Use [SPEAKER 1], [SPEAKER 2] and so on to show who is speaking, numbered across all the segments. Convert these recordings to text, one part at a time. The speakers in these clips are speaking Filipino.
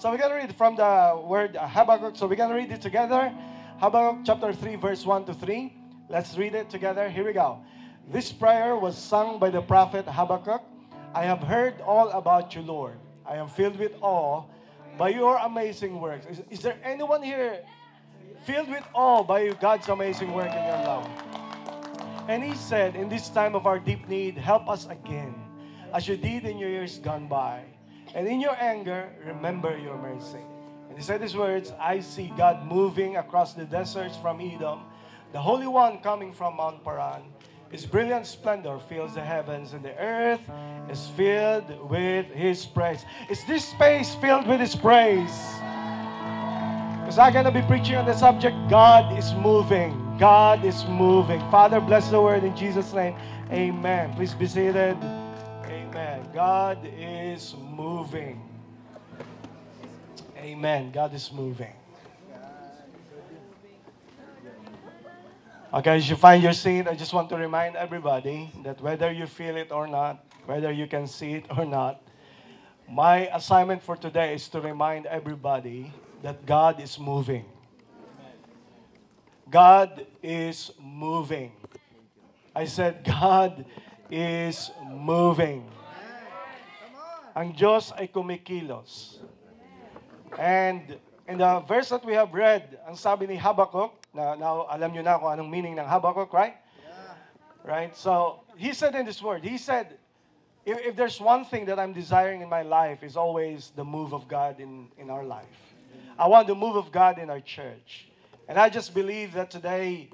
[SPEAKER 1] So we're going to read from the word Habakkuk. So we're going to read it together. Habakkuk chapter 3, verse 1 to 3. Let's read it together. Here we go. This prayer was sung by the prophet Habakkuk. I have heard all about you, Lord. I am filled with awe by your amazing works. Is there anyone here filled with awe by God's amazing work in your life? And he said, in this time of our deep need, help us again, as you did in your years gone by. And in your anger, remember your mercy. And he said these words, I see God moving across the deserts from Edom, the Holy One coming from Mount Paran. His brilliant splendor fills the heavens, and the earth is filled with His praise. Is this space filled with His praise? Because I'm going to be preaching on the subject, God is moving. God is moving. Father, bless the word in Jesus' name. Amen. Please be seated. Amen. God is moving. Amen. God is moving. Okay, as you find your seat, I just want to remind everybody that whether you feel it or not, whether you can see it or not, my assignment for today is to remind everybody that God is moving. God is moving. I said, God is moving. Ang Diyos ay kumikilos. And in the verse that we have read, ang sabi ni Habakkuk, now alam nyo na kung anong meaning ng Habakkuk, right? Right? So, he said in this word, he said, if there's one thing that I'm desiring in my life, is always the move of God in our life. I want the move of God in our church. And I just believe that today,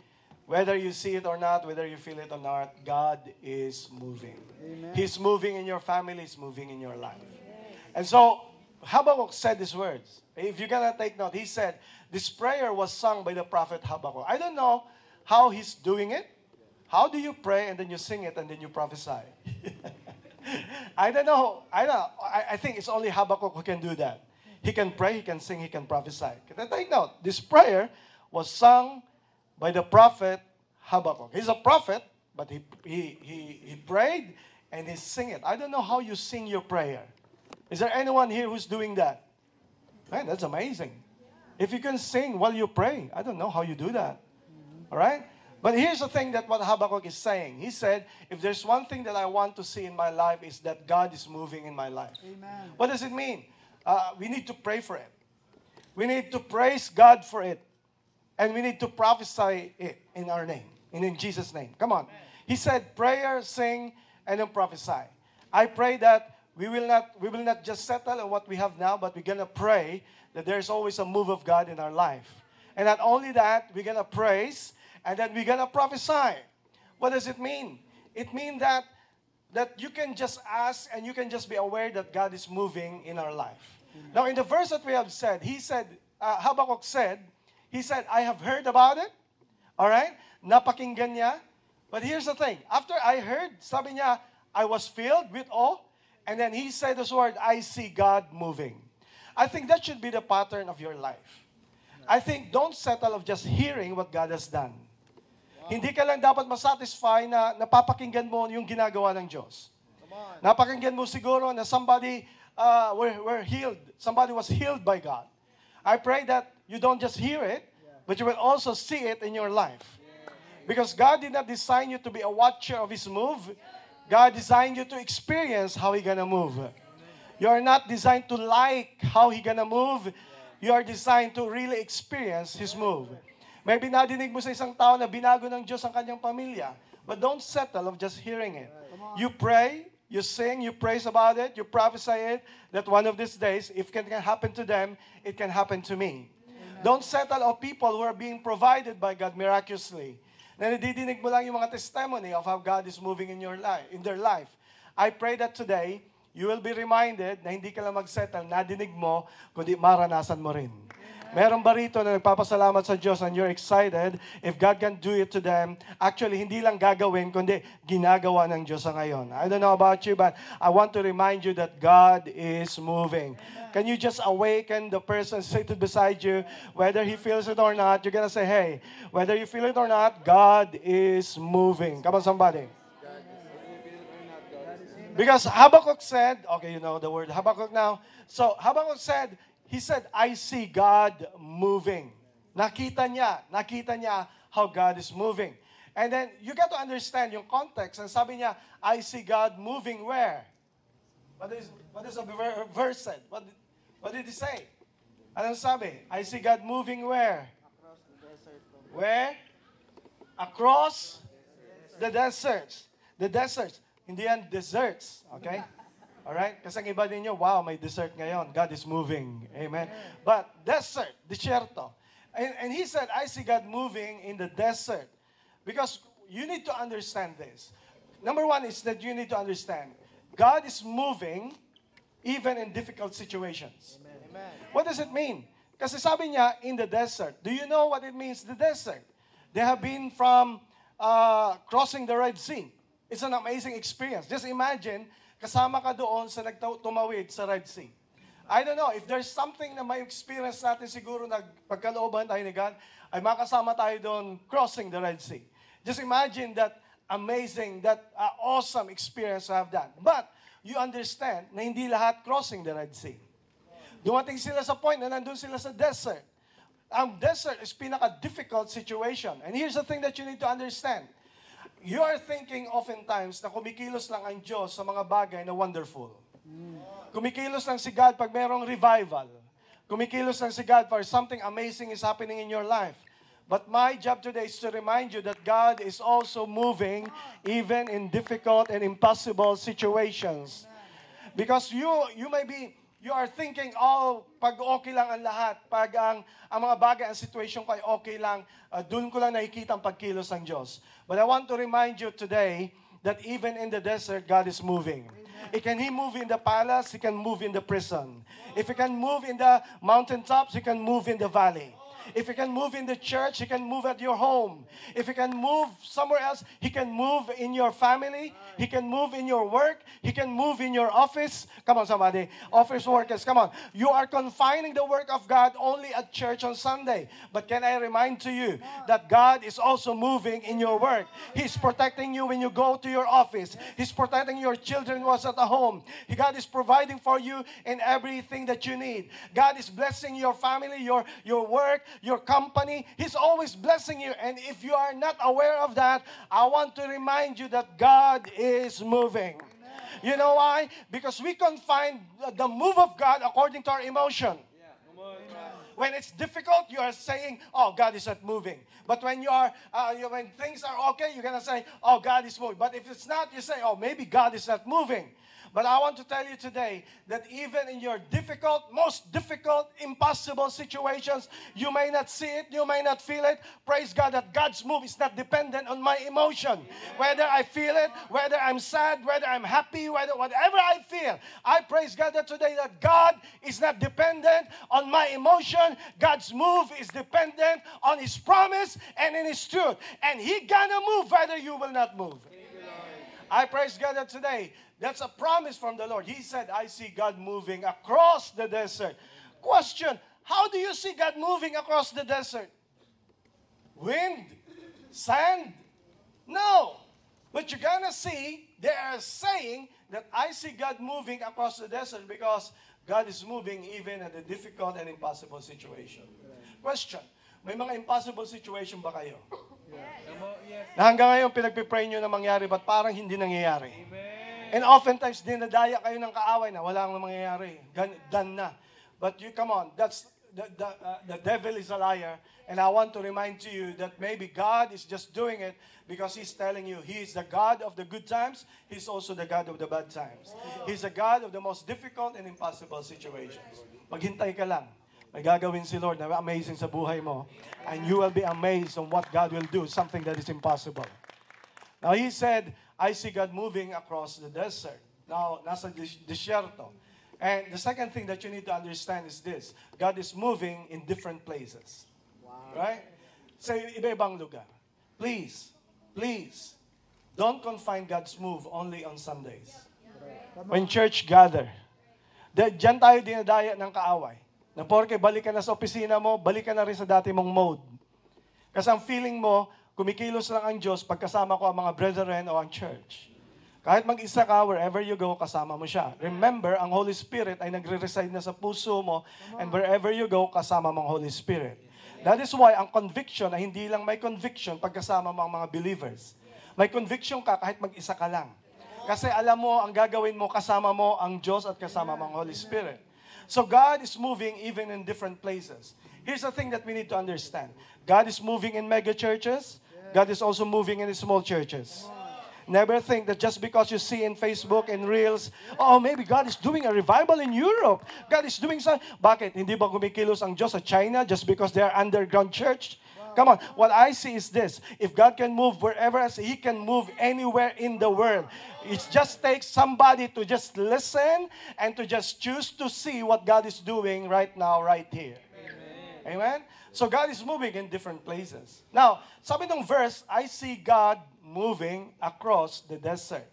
[SPEAKER 1] whether you see it or not, whether you feel it or not, God is moving. Amen. He's moving in your family, He's moving in your life. And so, Habakkuk said these words. If you're going to take note, he said, this prayer was sung by the prophet Habakkuk. I don't know how he's doing it. How do you pray and then you sing it and then you prophesy? I don't know. I think it's only Habakkuk who can do that. He can pray, he can sing, he can prophesy. Can I take note? This prayer was sung by the prophet Habakkuk. He's a prophet, but he prayed and he sang it. I don't know how you sing your prayer. Is there anyone here who's doing that? Man, that's amazing. If you can sing while you pray, I don't know how you do that. All right? But here's the thing that what Habakkuk is saying. He said, if there's one thing that I want to see in my life is that God is moving in my life. Amen. What does it mean? We need to pray for it. We need to praise God for it. And we need to prophesy it in our name, in Jesus' name. Come on. Amen. He said, prayer, sing, and then prophesy. I pray that we will not just settle on what we have now, but we're going to pray that there's always a move of God in our life. And not only that, we're going to praise, and then we're going to prophesy. What does it mean? It means that you can just ask and you can just be aware that God is moving in our life. Mm-hmm. Now, in the verse that we have said, Habakkuk said, I have heard about it. All right? Napakinggan niya. But here's the thing. After I heard, sabi niya, I was filled with awe. And then he said this word, I see God moving. I think that should be the pattern of your life. I think don't settle of just hearing what God has done. Hindi ka lang dapat masatisfy na napapakinggan mo yung ginagawa ng Diyos. Napakinggan mo siguro na somebody were healed. Somebody was healed by God. I pray that you don't just hear it, but you will also see it in your life. Because God did not design you to be a watcher of His move. God designed you to experience how He's gonna move. You are not designed to like how He's gonna move. You are designed to really experience His move. Maybe nadinig mo sa isang tao na binago ng Diyos ang kanyang pamilya. But don't settle of just hearing it. You pray, you sing, you praise about it, you prophesy it, that one of these days, if it can happen to them, it can happen to me. Amen. Don't settle of people who are being provided by God miraculously. Na nadidinig mo lang yung mga testimony of how God is moving in your life, in their life. I pray that today, you will be reminded na hindi ka lang mag-settle, nadinig mo, kundi maranasan mo rin. Meron ba rito na nagpapasalamat sa Diyos and you're excited if God can do it to them? Actually, hindi lang gagawin, kundi ginagawa ng Diyos sa ngayon. I don't know about you, but I want to remind you that God is moving. Can you just awaken the person seated beside you, whether he feels it or not? You're gonna say, hey, whether you feel it or not, God is moving. Come on, somebody. Because Habakkuk said, okay, you know the word Habakkuk now. So Habakkuk said, he said, I see God moving. Nakita niya how God is moving. And then, you got to understand yung context. And sabi niya, I see God moving where? What is the verse said? What did he say? Anong sabi? I see God moving where?
[SPEAKER 2] Across the desert.
[SPEAKER 1] Where? Across the deserts. The deserts. Hindi yan deserts. Okay? Alright? Kasi ang iba ninyo, wow, may desert ngayon. God is moving. Amen. But desert, desierto. And he said, I see God moving in the desert. Because you need to understand this. Number one is that you need to understand, God is moving even in difficult situations.
[SPEAKER 2] Amen.
[SPEAKER 1] What does it mean? Kasi sabi niya, in the desert. Do you know what it means, the desert? They have been from crossing the Red Sea. It's an amazing experience. Just imagine, kasama ka doon sa nagtumawid sa Red Sea. I don't know, if there's something na may experience natin siguro na pagkalooban tayo ni God, ay makasama tayo doon crossing the Red Sea. Just imagine that amazing, that awesome experience to have that. But, you understand na hindi lahat crossing the Red Sea. Dumating sila sa point na nandun sila sa desert. Ang desert is pinaka-difficult situation. And here's the thing that you need to understand. You are thinking oftentimes na kumikilos lang ang Diyos sa mga bagay na wonderful. Kumikilos lang si God pag merong revival. Kumikilos lang si God for something amazing is happening in your life. But my job today is to remind you that God is also moving even in difficult and impossible situations. Because you are thinking, oh, pag okay lang ang lahat, pag ang mga bagay, ang situation ko ay okay lang, dun ko lang nakikita ang pagkilos ng Diyos. But I want to remind you today that even in the desert, God is moving. Can He move in the palace? He can move in the prison. If He can move in the mountaintops, He can move in the valley. If He can move in the church, He can move at your home. If He can move somewhere else, He can move in your family. He can move in your work. He can move in your office. Come on, somebody. Office workers, come on. You are confining the work of God only at church on Sunday. But can I remind to you that God is also moving in your work. He's protecting you when you go to your office. He's protecting your children who are at the home. God is providing for you in everything that you need. God is blessing your family, your work, your company. He's always blessing you. And if you are not aware of that, I want to remind you that God is moving. Amen. You know why? Because we confine the move of God according to our emotion.
[SPEAKER 2] Yeah. Come on.
[SPEAKER 1] When it's difficult, you are saying, oh, God is not moving. But when when things are okay, you're going to say, oh, God is moving. But if it's not, you say, oh, maybe God is not moving. But I want to tell you today that even in your most difficult, impossible situations, you may not see it, you may not feel it. Praise God that God's move is not dependent on my emotion. Whether I feel it, whether I'm sad, whether I'm happy, whatever I feel, I praise God that today that God is not dependent on my emotion. God's move is dependent on His promise and in His truth. And He gonna move whether you will not move. I praise God that today, that's a promise from the Lord. He said, I see God moving across the desert. Question, how do you see God moving across the desert? Wind? Sand? No. But you're gonna see, they are saying that I see God moving across the desert because God is moving even at a difficult and impossible situation. Question, may mga impossible situation ba kayo?
[SPEAKER 2] Yes.
[SPEAKER 1] Na hanggang ngayon pinagpipray nyo na mangyari, but parang hindi nangyayari.
[SPEAKER 2] Amen.
[SPEAKER 1] And oftentimes, dinadaya kayo ng kaaway na wala nang mangyayari. Done na. But you, come on, that's the devil is a liar. And I want to remind to you that maybe God is just doing it because He's telling you He is the God of the good times. He's also the God of the bad times. He's the God of the most difficult and impossible situations. Maghintay ka lang. May gagawin si Lord na amazing sa buhay mo. And you will be amazed on what God will do, something that is impossible. Now, He said, I see God moving across the desert. Now, nasa desierto. And the second thing that you need to understand is this. God is moving in different places. Wow. Right? Sa iba-ibang lugar. Please, don't confine God's move only on Sundays. When church gather. Diyan tayo dinadaya ng kaaway. Na porke balik ka na sa opisina mo, balik ka na rin sa dati mong mode. Kasi ang feeling mo, kumikilos lang ang Diyos pagkasama ko ang mga brethren o ang church. Kahit mag-isa ka, wherever you go, kasama mo siya. Remember, ang Holy Spirit ay nagre-reside na sa puso mo, and wherever you go, kasama mo ang Holy Spirit. That is why ang conviction ay hindi lang may conviction pagkasama mo ang mga believers. May conviction ka kahit mag-isa ka lang. Kasi alam mo, ang gagawin mo, kasama mo ang Diyos at kasama mo ang Holy Spirit. So God is moving even in different places. Here's the thing that we need to understand. God is moving in mega churches. God is also moving in the small churches. Never think that just because you see in Facebook and Reels, oh, maybe God is doing a revival in Europe. God is doing something. Bakit? Hindi ba kumikilos ang Diyos sa China just because they are underground church? Come on. What I see is this. If God can move wherever else, He can move anywhere in the world. It just takes somebody to just listen and to just choose to see what God is doing right now, right here. Amen? So God is moving in different places. Now, sabi ng verse, I see God moving across the desert.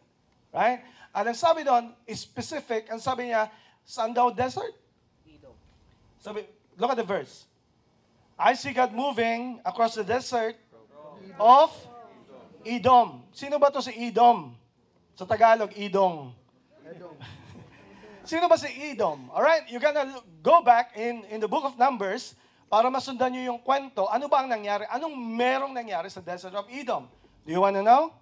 [SPEAKER 1] Right? At ang sabi doon, is specific. Ang sabi niya, saan daw desert? Sabi, look at the verse. I see God moving across the desert of Edom. Sino ba to si Edom? Sa Tagalog, Edom. Sino ba si Edom? Alright, you're gonna go back in the book of Numbers para masundan nyo yung kwento. Ano ba ang nangyari? Anong merong nangyari sa desert of Edom? Do you wanna know?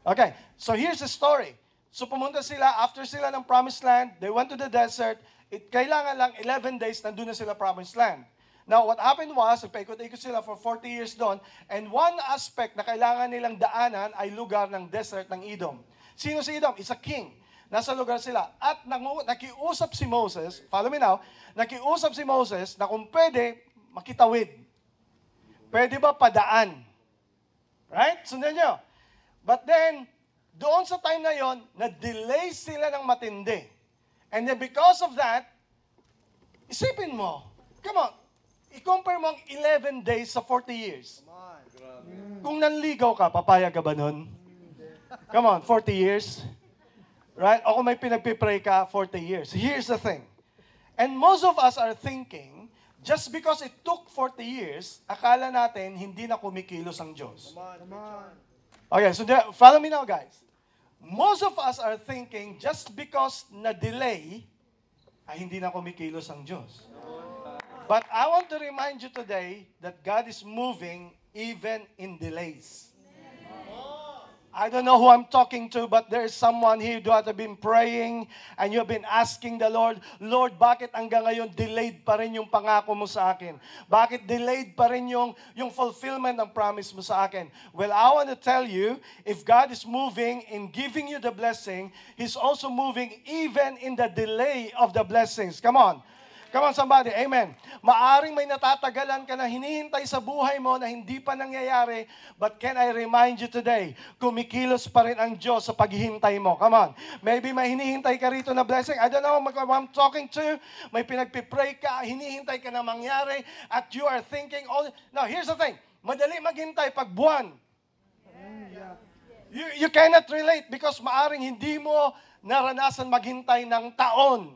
[SPEAKER 1] Okay, so here's the story. So pumunta sila, after sila ng promised land, they went to the desert. Kailangan lang 11 days nandun na sila promised land. Now, what happened was, paikot-ikot sila for 40 years doon, and one aspect na kailangan nilang daanan ay lugar ng desert ng Edom. Sino si Edom? It's a king. Nasa lugar sila. At nakiusap si Moses, follow me now, nakiusap si Moses na kung pwede, makitawid. Pwede ba padaan? Right? Sundan nyo. But then, doon sa time na yon, na-delay sila ng matindi. And then because of that, isipin mo, come on, i-compare mo ang 11 days sa 40 years. Kung nanligaw ka, papayag ka ba nun? Come on, 40 years. Right? O kung may pinagpipray ka, 40 years. Here's the thing. And most of us are thinking, just because it took 40 years, akala natin hindi na kumikilos ang Diyos. Okay, so follow me now, guys. Most of us are thinking, just because na-delay, ay hindi na kumikilos ang Diyos. But I want to remind you today that God is moving even in delays. I don't know who I'm talking to, but there is someone here who has been praying and you have been asking the Lord, Lord, bakit hanggang ngayon delayed pa rin yung pangako mo sa akin? Bakit delayed pa rin yung fulfillment ng promise mo sa akin? Well, I want to tell you, if God is moving in giving you the blessing, He's also moving even in the delay of the blessings. Come on. Come on, somebody. Amen. Maaring may natatagalan ka na hinihintay sa buhay mo na hindi pa nangyayari, but can I remind you today, kumikilos pa rin ang Diyos sa paghihintay mo. Come on. Maybe may hinihintay ka rito na blessing. I don't know who I'm talking to. May pinagpipray ka, hinihintay ka na mangyari, at you are thinking, now here's the thing. Madali maghintay pag buwan. You cannot relate because maaring hindi mo naranasan maghintay ng taon.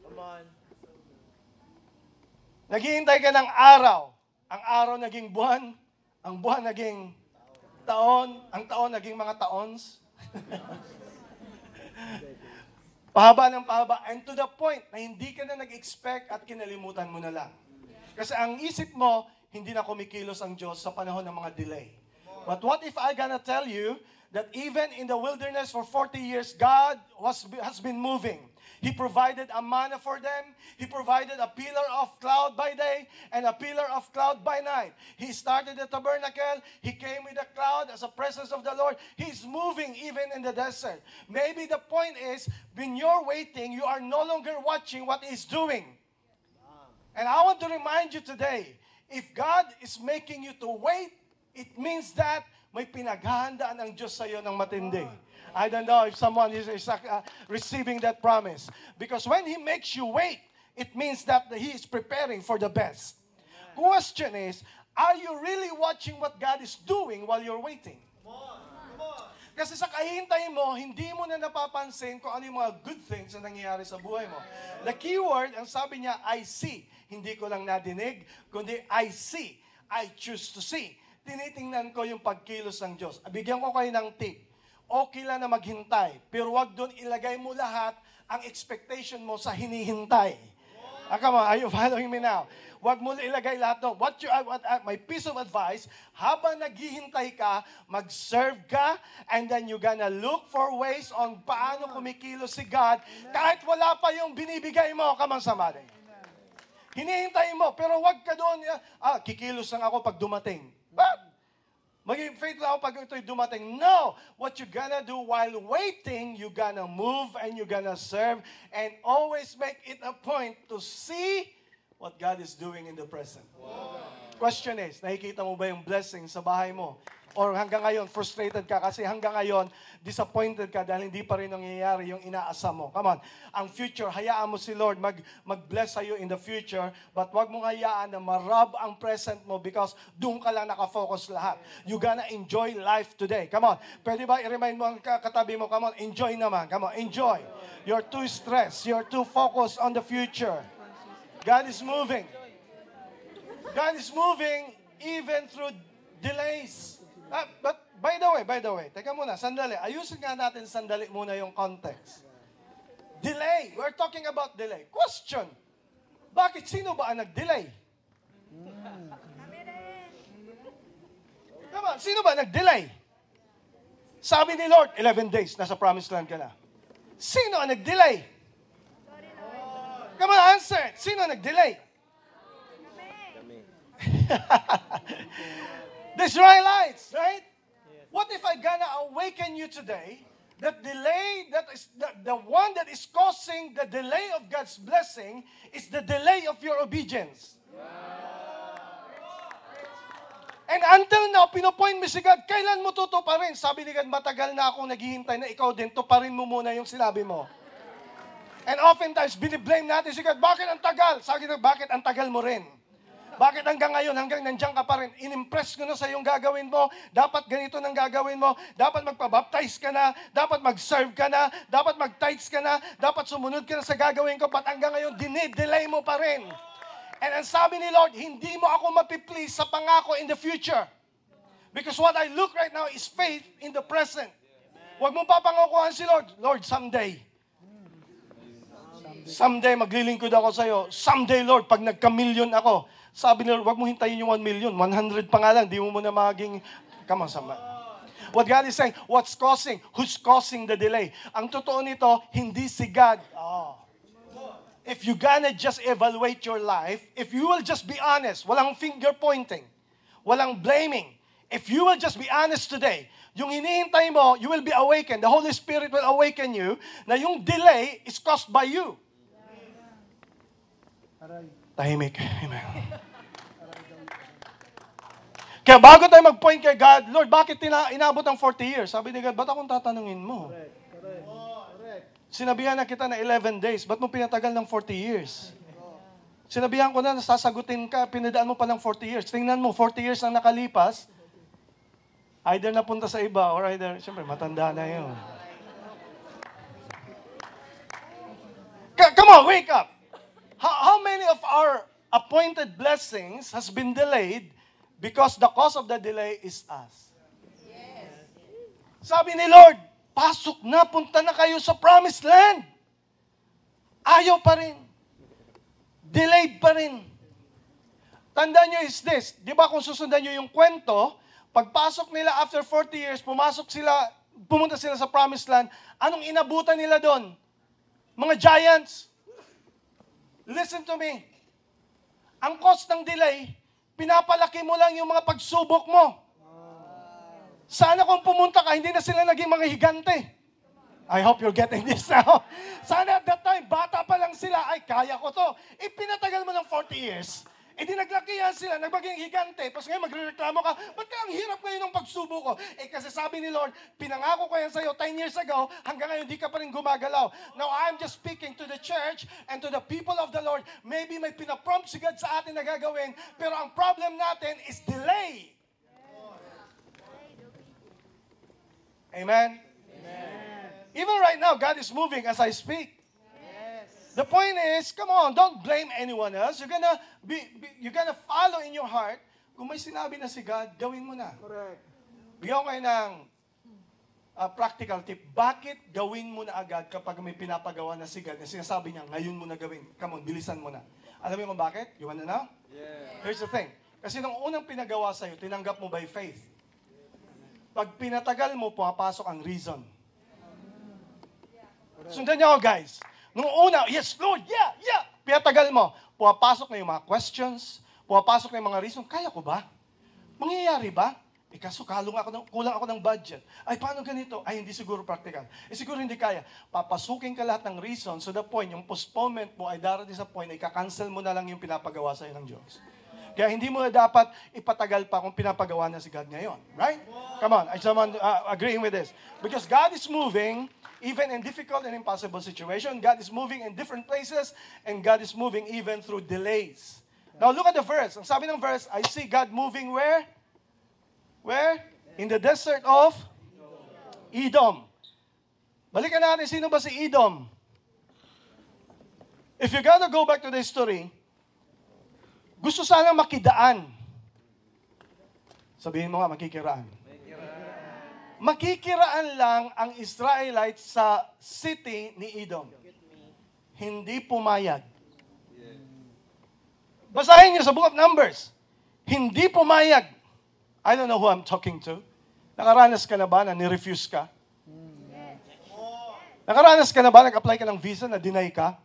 [SPEAKER 1] Come on. Naghihintay ka ng araw. Ang araw naging buwan. Ang buwan naging taon. Ang taon naging mga taons. Pahaba ng pahaba. And to the point na hindi ka na nag-expect at kinalimutan mo na lang. Kasi ang isip mo, hindi na kumikilos ang Diyos sa panahon ng mga delay. But what if I gonna tell you that even in the wilderness for 40 years, God has been moving. He provided a manna for them. He provided a pillar of cloud by day and a pillar of cloud by night. He started the tabernacle. He came with a cloud as a presence of the Lord. He's moving even in the desert. Maybe the point is, when you're waiting, you are no longer watching what He's doing. And I want to remind you today, if God is making you to wait, it means that may pinaghahandaan ang Diyos sa iyo ng matindi. I don't know if someone is receiving that promise. Because when He makes you wait, it means that He is preparing for the best. Question is, are you really watching what God is doing while you're waiting? Kasi sa kahintay mo, hindi mo na napapansin kung ano yung mga good things na nangyayari sa buhay mo. The key word, ang sabi niya, I see. Hindi ko lang nadinig, kundi I see. I choose to see. Tinitingnan ko yung pagkilos ng Diyos. Bigyan ko kayo ng tip. okay lang na maghintay. Pero wag doon ilagay mo lahat ang expectation mo sa hinihintay. Come on, are you following me now? Wag mo ilagay lahat doon. My piece of advice, habang naghihintay ka, mag-serve ka, and then you gonna look for ways on paano kumikilos si God, kahit wala pa yung binibigay mo. Come on, somebody. Hinihintay mo, pero wag ka doon, kikilos lang ako pag dumating. But, maging faithful ako pag ito'y dumating. No! What you gonna do while waiting, you gonna move and you gonna serve and always make it a point to see what God is doing in the present. Wow. Question is, nakikita mo ba yung blessing sa bahay mo? Or hanggang ngayon, frustrated ka kasi hanggang ngayon, disappointed ka dahil hindi pa rin nangyayari yung inaasam mo. Come on. Ang future, hayaan mo si Lord mag-bless sa'yo in the future, but wag mong hayaan na marab ang present mo because doon ka lang nakafocus lahat. You gonna enjoy life today. Come on. Pwede ba i-remind mo ang katabi mo? Come on, enjoy naman. Come on, enjoy. You're too stressed. You're too focused on the future. God is moving. God is moving even through delays. But by the way, teka muna, sandali. Ayusin nga natin sandali muna yung context. Delay. We're talking about delay. Question. Bakit sino ba ang nag-delay? Come on, sino ba nag-delay? Sabi ni Lord, 11 days, nasa promised land ka na. Sino ang nag-delay? Come on, answer. Sino ang nag-delay? The Israelites, right? Yes. What if I gonna awaken you today that delay, that is the one that is causing the delay of God's blessing is the delay of your obedience. Wow. And until now, pinopoint mo si God, kailan mo tutuparin? Sabi ni God, matagal na akong naghihintay na ikaw din, tuparin mo muna yung sinabi mo. And oftentimes, biniblame natin si God, bakit ang tagal? Sabi niya, bakit ang tagal mo rin? Bakit hanggang ngayon, hanggang nandiyan ka pa rin? Inimpress ko na sa yung gagawin mo. Dapat ganito nang gagawin mo. Dapat magpabaptize ka na. Dapat mag-serve ka na. Dapat mag-tithes ka na. Dapat sumunod ka na sa gagawin ko. But hanggang ngayon, dinidelay mo pa rin. And ang sabi ni Lord, hindi mo ako mapiplease sa pangako in the future. Because what I look right now is faith in the present. Huwag mong papangakuhan si Lord. Lord, someday. Someday, maglilingkod ako sa'yo. Someday, Lord, pag nagka-million ako. Sabi nila, wag mo hintayin yung 1 million. 100 pa nga lang, di mo muna maging, come on, sama. What God is saying, who's causing the delay? Ang totoo nito, hindi si God. If you gonna just evaluate your life, if you will just be honest, walang finger pointing, walang blaming, if you will just be honest today, yung hinihintay mo, you will be awakened. The Holy Spirit will awaken you na yung delay is caused by you. Tahimik. Amen. Kaya bago tayo mag-point kay God, Lord, bakit inabot ang 40 years? Sabi ni God, ba't akong tatanungin mo? Sinabihan na kita na 11 days, ba't mo pinatagal ng 40 years? Sinabihan ko na sasagutin ka, pinadaan mo pa ng 40 years. Tingnan mo, 40 years ang nakalipas, either napunta sa iba or either, siyempre, matanda na yun. Come on, wake up! How many of our appointed blessings has been delayed because the cause of the delay is us? Yes. Sabi ni Lord, pasok na, punta na kayo sa promised land. Ayaw pa rin. Delayed pa rin. Tandaan nyo is this, di ba kung susundan nyo yung kwento, pagpasok nila after 40 years, pumunta sila sa promised land, anong inabutan nila doon? Mga giants. Listen to me. Ang cause ng delay, pinapalaki mo lang yung mga pagsubok mo. Sana kung pumunta ka, hindi na sila naging mga higante. I hope you're getting this now. Sana at that time, bata pa lang sila, ay, kaya ko to. Pinatagal mo ng 40 years. Di naglakihan sila, nagbaging higante. Tapos ngayon magrereklamo ka, ba't ka ang hirap ngayon ng pagsubok ko? Kasi sabi ni Lord, pinangako ko yan sa'yo 10 years ago, hanggang ngayon di ka pa rin gumagalaw. Now, I'm just speaking to the church and to the people of the Lord. Maybe may pinaprompt si God sa atin na gagawin, pero ang problem natin is delay. Amen? Amen. Even right now, God is moving as I speak. The point is, come on, don't blame anyone else. You're gonna follow in your heart. Kung may sinabi na si God, gawin mo na. Correct. Bigyan ko kayo ng practical tip. Bakit gawin mo na agad kapag may pinapagawa na si God na sinasabi niya, ngayon mo na gawin. Come on, bilisan mo na. Alam mo kung bakit? You wanna know?
[SPEAKER 2] Yeah.
[SPEAKER 1] Here's the thing. Kasi nung unang pinagawa sa'yo, tinanggap mo by faith. Pag pinatagal mo, pumapasok ang reason. Sundan niyo ako, guys. Nung una, yes, Lord, yeah. Pinatagal mo, pumapasok na yung mga questions, pumapasok na yung mga reason. Kaya ko ba? Mangyayari ba? Kaso kulang ako ng budget. Ay, paano ganito? Ay, hindi siguro practical. Siguro hindi kaya. Papasukin ka lahat ng reason so the point, yung postponement mo ay darating sa point, ay kakancel mo na lang yung pinapagawa sa'yo ng Diyos. Kaya hindi mo na dapat ipatagal pa kung pinapagawa na si God ngayon. Right? Come on, I someone agreeing with this. Because God is moving even in difficult and impossible situation. God is moving in different places and God is moving even through delays. Now look at the verse. Ang sabi ng verse, I see God moving where? Where? In the desert of Edom. Balikan natin, sino ba si Edom? If you gotta go back to the history, gusto sana makidaan. Sabihin mo nga, makikiraan. Makikiraan lang ang Israelites sa city ni Edom. Hindi pumayag. Basahin niyo sa Book of Numbers. Hindi pumayag. I don't know who I'm talking to. Nakaranas ka na ba na nirefuse ka? Nakaranas ka na ba, nag-apply ka ng visa na deny ka?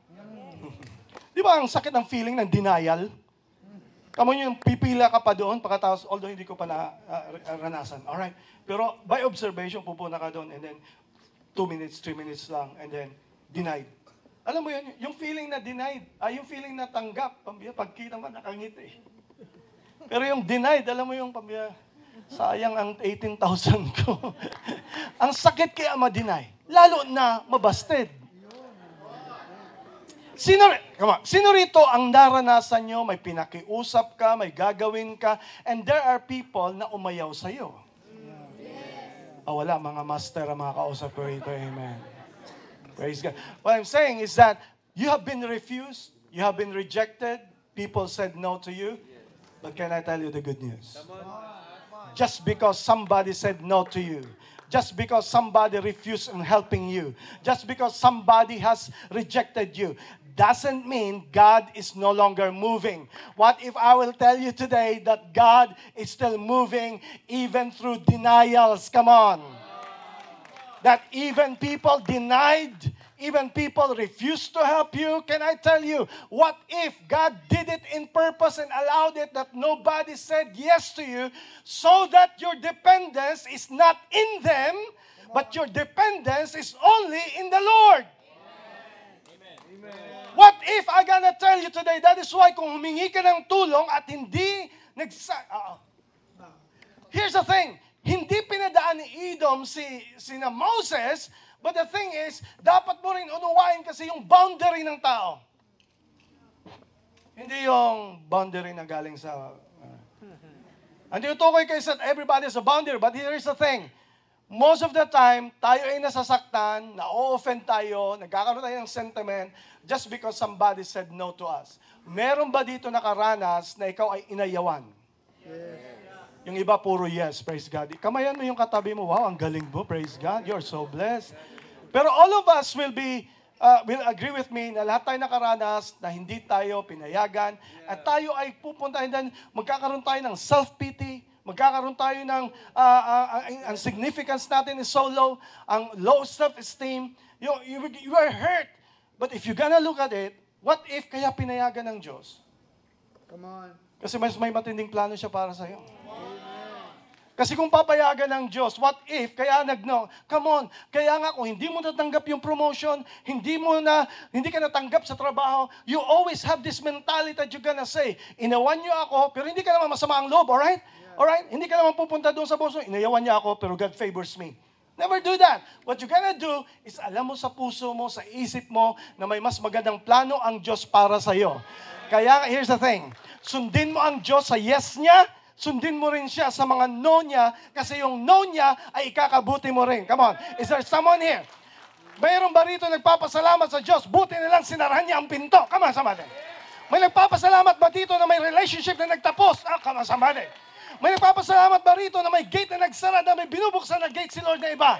[SPEAKER 1] Di ba ang sakit ng feeling ng denial? Kamo yung pipila ka pa doon, pagkatapos, although hindi ko pa naranasan. Alright. Pero by observation, pupuna ka doon, and then 2 minutes, 3 minutes lang, and then denied. Alam mo yun, yung feeling na denied, yung feeling na tanggap, pagkita mo, nakangiti. Pero yung denied, alam mo yung sayang ang 18,000 ko. Ang sakit kaya ma-deny. Lalo na mabasted. Sino rito ang naranasan nyo, may pinakiusap ka, may gagawin ka, and there are people na umayaw sa'yo? Wala, mga master ang mga kausap ko rito. Amen. Praise God. What I'm saying is that you have been refused, you have been rejected, people said no to you, but can I tell you the good news? Just because somebody said no to you, just because somebody refused in helping you, just because somebody has rejected you, doesn't mean God is no longer moving. What if I will tell you today that God is still moving even through denials? Come on. That even people denied, even people refused to help you. Can I tell you, what if God did it in purpose and allowed it that nobody said yes to you so that your dependence is not in them, but your dependence is only in the Lord? What if I gonna tell you today, that is why kung humingi ka ng tulong at hindi here's the thing, hindi pinadaan ni Edom sina Moses, but the thing is, dapat mo rin unawain kasi yung boundary ng tao. Hindi yung boundary na galing sa... Hindi utukoy kayo sa everybody is a boundary, but here is the thing. Most of the time, tayo ay nasasaktan, na-offend tayo, nagkakaroon tayo ng sentiment just because somebody said no to us. Meron ba dito nakaranas na ikaw ay inayawan? Yes. Yung iba puro yes, praise God. Kamayan mo yung katabi mo, wow, ang galing mo, praise God, you're so blessed. Pero all of us will agree with me na lahat tayo nakaranas na hindi tayo pinayagan at tayo ay pupunta and magkakaroon tayo ng self-pity, magkakaroon tayo ng ang significance natin is so low, ang low self-esteem, you are hurt. But if you're gonna look at it, what if kaya pinayagan ng Diyos?
[SPEAKER 3] Come on.
[SPEAKER 1] Kasi may matinding plano siya para sa'yo. Kasi kung papayagan ng Diyos, what if, kaya come on, kaya nga kung hindi mo natanggap yung promotion, hindi ka natanggap sa trabaho, you always have this mentality that you're gonna say, inawan niyo ako, pero hindi ka naman masama ang loob, alright? Alright? Hindi ka naman pupunta doon sa puso, inayawan niya ako, pero God favors me. Never do that. What you're gonna do is alam mo sa puso mo, sa isip mo, na may mas magandang plano ang Diyos para sa'yo. Kaya, here's the thing, sundin mo ang Diyos sa yes niya, sundin mo rin siya sa mga no niya, kasi yung no niya ay ikakabuti mo rin. Come on. Is there someone here? Mayroon ba rito nagpapasalamat sa Diyos? Buti nilang sinarahan niya ang pinto. Come on, somebody. May nagpapasalamat ba dito na may relationship na nagtapos? Come on, somebody. May nagpapasalamat ba rito na may gate na nagsara, na may binubuksan na gate si Lord na iba?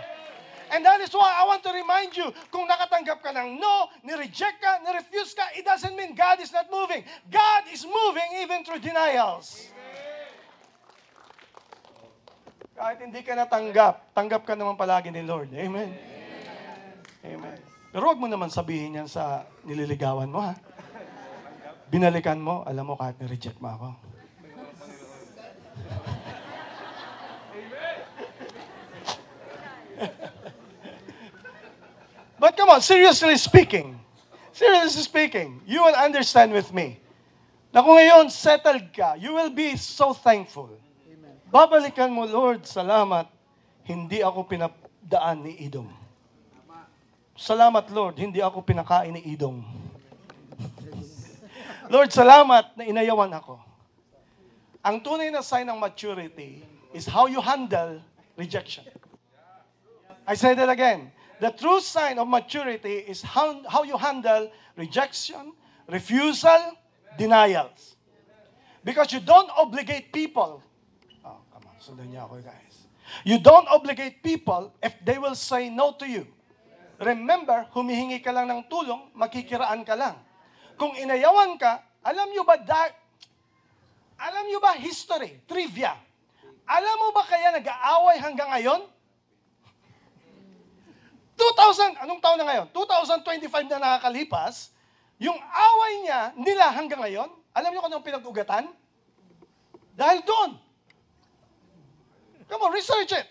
[SPEAKER 1] And that is why I want to remind you, kung nakatanggap ka ng no, ni-reject ka, ni-refuse ka, it doesn't mean God is not moving. God is moving even through denials. Kahit hindi ka natanggap, tanggap ka naman palagi ni Lord. Amen. Amen. Pero huwag mo naman sabihin yan sa nililigawan mo, ha? Binalikan mo, alam mo, kahit ni-reject mo ako. But come on, seriously speaking, you will understand with me na kung ngayon settled ka, you will be so thankful. Amen. Babalikan mo, Lord, salamat, hindi ako pinadaan ni Edom. Salamat, Lord, hindi ako pinakain ni Edom. Lord, salamat na inayawan ako. Ang tunay na sign ng maturity is how you handle rejection. I say that again. The true sign of maturity is how you handle rejection, refusal, denials. Because you don't obligate people. Oh, come on, sundan niyo ako, guys. You don't obligate people if they will say no to you. Remember, humihingi ka lang ng tulong, makikiraan ka lang. Kung inayawan ka, alam niyo ba history, trivia? Alam mo ba kaya nag-aaway hanggang ngayon? anong taon na ngayon? 2025 na nakakalipas, yung away nila hanggang ngayon, alam niyo kung anong pinag-ugatan? Dahil doon. Come on, research it.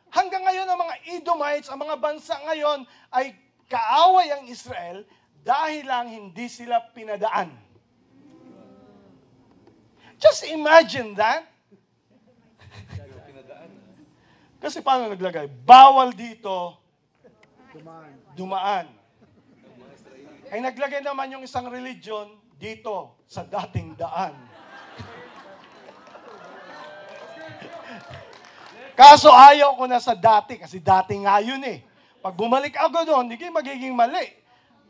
[SPEAKER 1] Hanggang ngayon, ang mga Edomites, ang mga bansa ngayon, ay kaaway ang Israel dahil lang hindi sila pinadaan. Just imagine that. Kasi paano naglagay? Bawal dito, dumaan. Ay naglagay naman yung isang religion dito sa dating daan. Kaso ayaw ko na sa dati kasi dati nga yun eh. Pag bumalik ako doon, hindi magiging mali.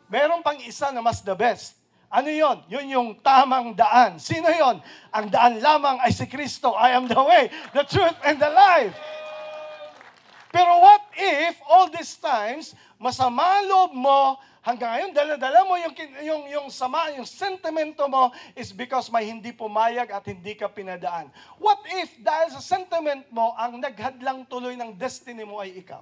[SPEAKER 1] Meron pang isa na mas the best. Ano yon? Yun yung tamang daan. Sino yon? Ang daan lamang ay si Kristo. I am the way, the truth, and the life. Pero what if all these times, masama loob mo, hanggang ngayon, dala-dala mo yung sama, yung sentimento mo is because may hindi pumayag at hindi ka pinadaan. What if dahil sa sentiment mo, ang naghadlang tuloy ng destiny mo ay ikaw?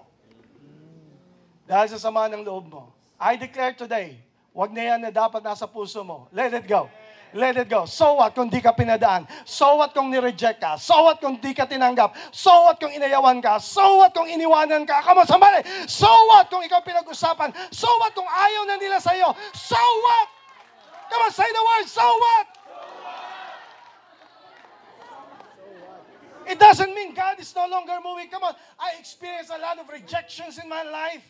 [SPEAKER 1] Dahil sa sama ng loob mo. I declare today, wag na yan na dapat nasa puso mo. Let it go. Let it go. So what kung di ka pinadaan? So what kung nireject ka? So what kung di ka tinanggap? So what kung inayawan ka? So what kung iniwanan ka? Come on, somebody! So what kung ikaw pinag-usapan? So what kung ayaw na nila sa'yo? So what? Come on, say the word, so what? It doesn't mean God is no longer moving. Come on, I experienced a lot of rejections in my life.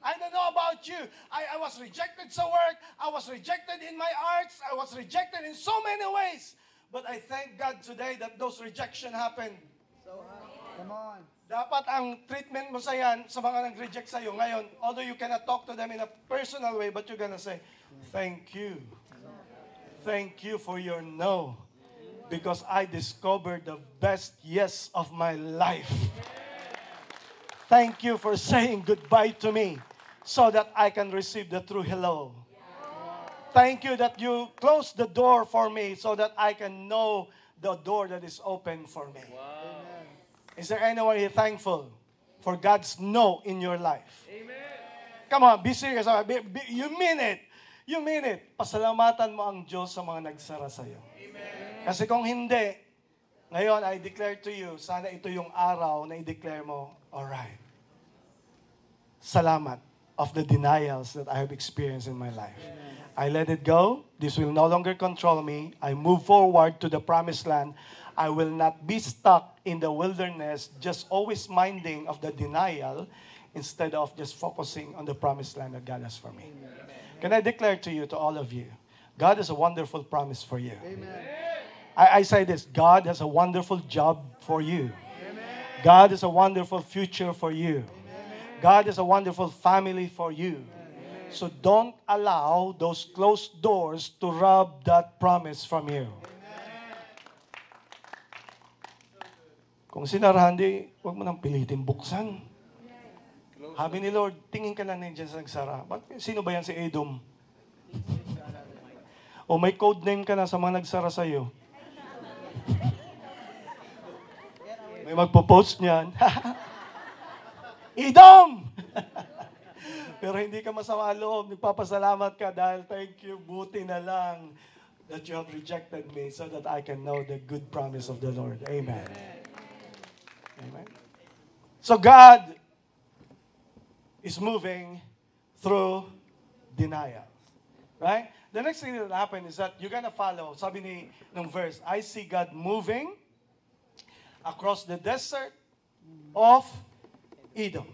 [SPEAKER 1] I don't know about you. I was rejected sa work. I was rejected in my arts. I was rejected in so many ways. But I thank God today that those rejection happened.
[SPEAKER 3] Come on.
[SPEAKER 1] Dapat ang treatment mo sa yan, sa mga nag-reject sa'yo ngayon, although you cannot talk to them in a personal way, but you're gonna say, thank you. Thank you for your no. Because I discovered the best yes of my life. Thank you for saying goodbye to me, so that I can receive the true hello. Thank you that you closed the door for me so that I can know the door that is open for me.
[SPEAKER 2] Wow.
[SPEAKER 1] Is there anyone here thankful for God's no in your life?
[SPEAKER 2] Amen.
[SPEAKER 1] Come on, be serious. You mean it. You mean it. Pasalamatan mo ang Diyos sa mga nagsara sa'yo.
[SPEAKER 2] Amen.
[SPEAKER 1] Kasi kung hindi, ngayon I declare to you, sana ito yung araw na i-declare mo, alright, salamat of the denials that I have experienced in my life. I let it go. This will no longer control me. I move forward to the promised land. I will not be stuck in the wilderness, just always minding of the denial instead of just focusing on the promised land that God has for me. Can I declare to you, to all of you, God has a wonderful promise for you. I say this, God has a wonderful job for you. God has a wonderful future for you. God is a wonderful family for you. Amen. So don't allow those closed doors to rob that promise from you. Amen. Kung sinarahan, huwag mo nang pilitin buksan. Sabi ni Lord, tingin ka lang nandiyan sa nagsara. Sino ba yan si Edom? O may code name ka na sa mga nagsara sa'yo. May magpo-post niyan. Edom! Pero hindi ka masama loob. Nagpapasalamat ka dahil thank you, buti na lang that you have rejected me so that I can know the good promise of the Lord. Amen. Amen. So God is moving through denial. Right? The next thing that will happen is that you're gonna follow, sabi ng verse, I see God moving across the desert of Edom.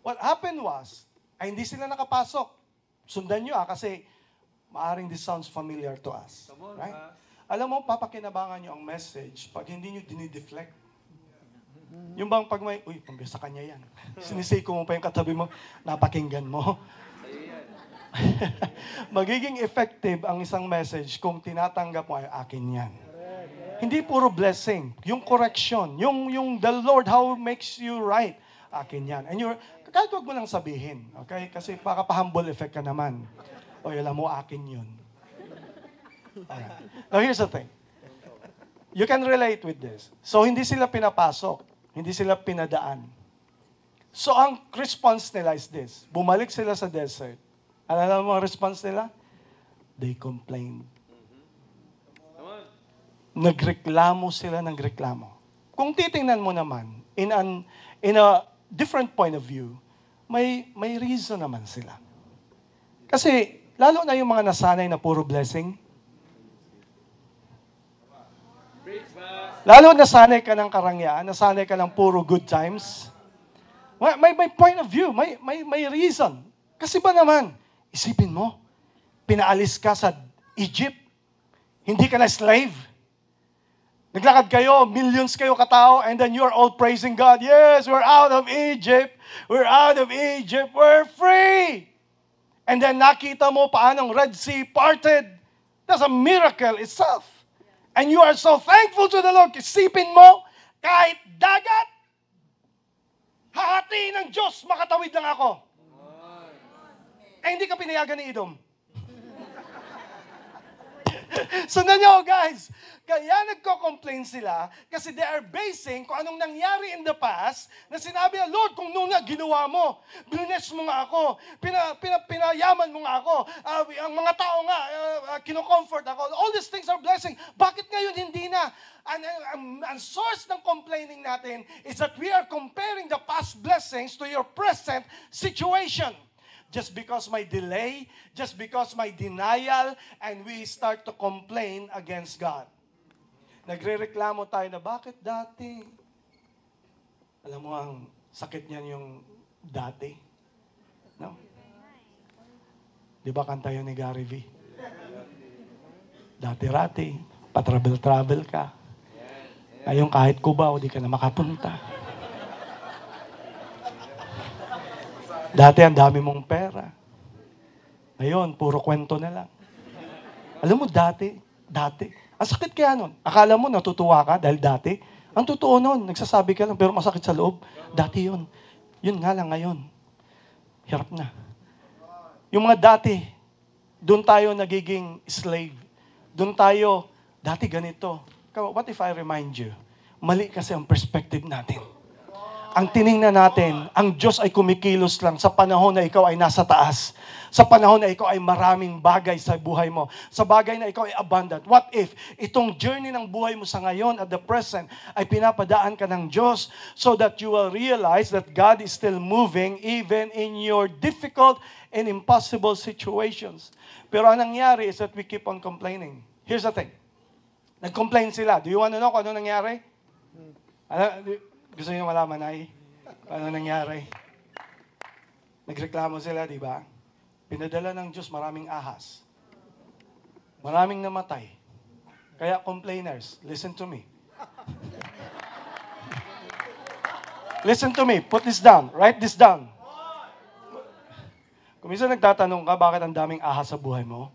[SPEAKER 1] What happened was, ay hindi sila nakapasok. Sundan nyo kasi maaring this sounds familiar to us. Right? Alam mo, papakinabangan nyo ang message pag hindi nyo dinideflect. Yung bang pag may, uy, pambisa kanya yan. Sinisiko mo pa yung katabi mo, napakinggan mo. Magiging effective ang isang message kung tinatanggap mo ay akin yan. Hindi puro blessing. Yung correction, yung the Lord, how makes you right, akin yan. And kahit wag mo lang sabihin, okay? Kasi baka pa-humble effect ka naman. O, alam mo, akin yun. Alright. Now, here's the thing. You can relate with this. So, hindi sila pinapasok. Hindi sila pinadaan. So, ang response nila is this. Bumalik sila sa desert. Alam mo ang response nila? They complained. Nagreklamo sila ng reklamo. Kung titingnan mo naman, in a different point of view, may reason naman sila. Kasi, lalo na yung mga nasanay na puro blessing. Lalo nasanay ka ng karangyaan, nasanay ka ng puro good times. May point of view, may reason. Kasi ba naman, isipin mo, pinaalis ka sa Egypt, hindi ka na slave. Naglakad kayo, millions kayo katao, and then you're all praising God. Yes, we're out of Egypt. We're out of Egypt. We're free. And then nakita mo paanong Red Sea parted. That's a miracle itself. And you are so thankful to the Lord. Isipin mo, kahit dagat, hahati ng Diyos, makatawid lang ako. Eh, hindi ka pinayagan ni Edom. Sundan nyo, guys. Kaya nagko-complain sila kasi they are basing kung anong nangyari in the past na sinabi na, Lord, kung noon nga ginawa mo, bless mo nga ako, pinayaman mo nga ako, ang mga tao nga, kinocomfort ako. All these things are blessing. Bakit ngayon hindi na? Ang source ng complaining natin is that we are comparing the past blessings to your present situation. Just because my delay, just because my denial, and we start to complain against God. Nagre-reklamo tayo na, bakit dati? Alam mo, ang sakit niyan yung dati. No? Di ba kanta yun ni Gary V? Dati-rati, pa-travel-travel ka. Ngayon kahit Cubao, di ka na makapunta. Dati ang dami mong pera. Ngayon, puro kwento na lang. Alam mo, dati. Ang sakit kaya nun. Akala mo natutuwa ka dahil dati. Ang totoo nun, nagsasabi ka lang, pero masakit sa loob. Dati yun. Yun nga lang ngayon. Hirap na. Yung mga dati, doon tayo nagiging slave. Doon tayo, dati ganito. What if I remind you? Mali kasi ang perspective natin. Ang tiningnan natin, ang Diyos ay kumikilos lang sa panahon na ikaw ay nasa taas. Sa panahon na ikaw ay maraming bagay sa buhay mo. Sa bagay na ikaw ay abundant. What if itong journey ng buhay mo sa ngayon at the present ay pinapadaan ka ng Diyos so that you will realize that God is still moving even in your difficult and impossible situations. Pero ang nangyari is that we keep on complaining. Here's the thing. Nag-complain sila. Do you want to know kung ano nangyari? Gusto niyo malaman ay ano nangyari? Nagreklamo sila, di ba? Pinadala ng Diyos maraming ahas. Maraming namatay. Kaya complainers, listen to me. Listen to me. Put this down. Write this down. Kung minsan nagtatanong ka, bakit ang daming ahas sa buhay mo?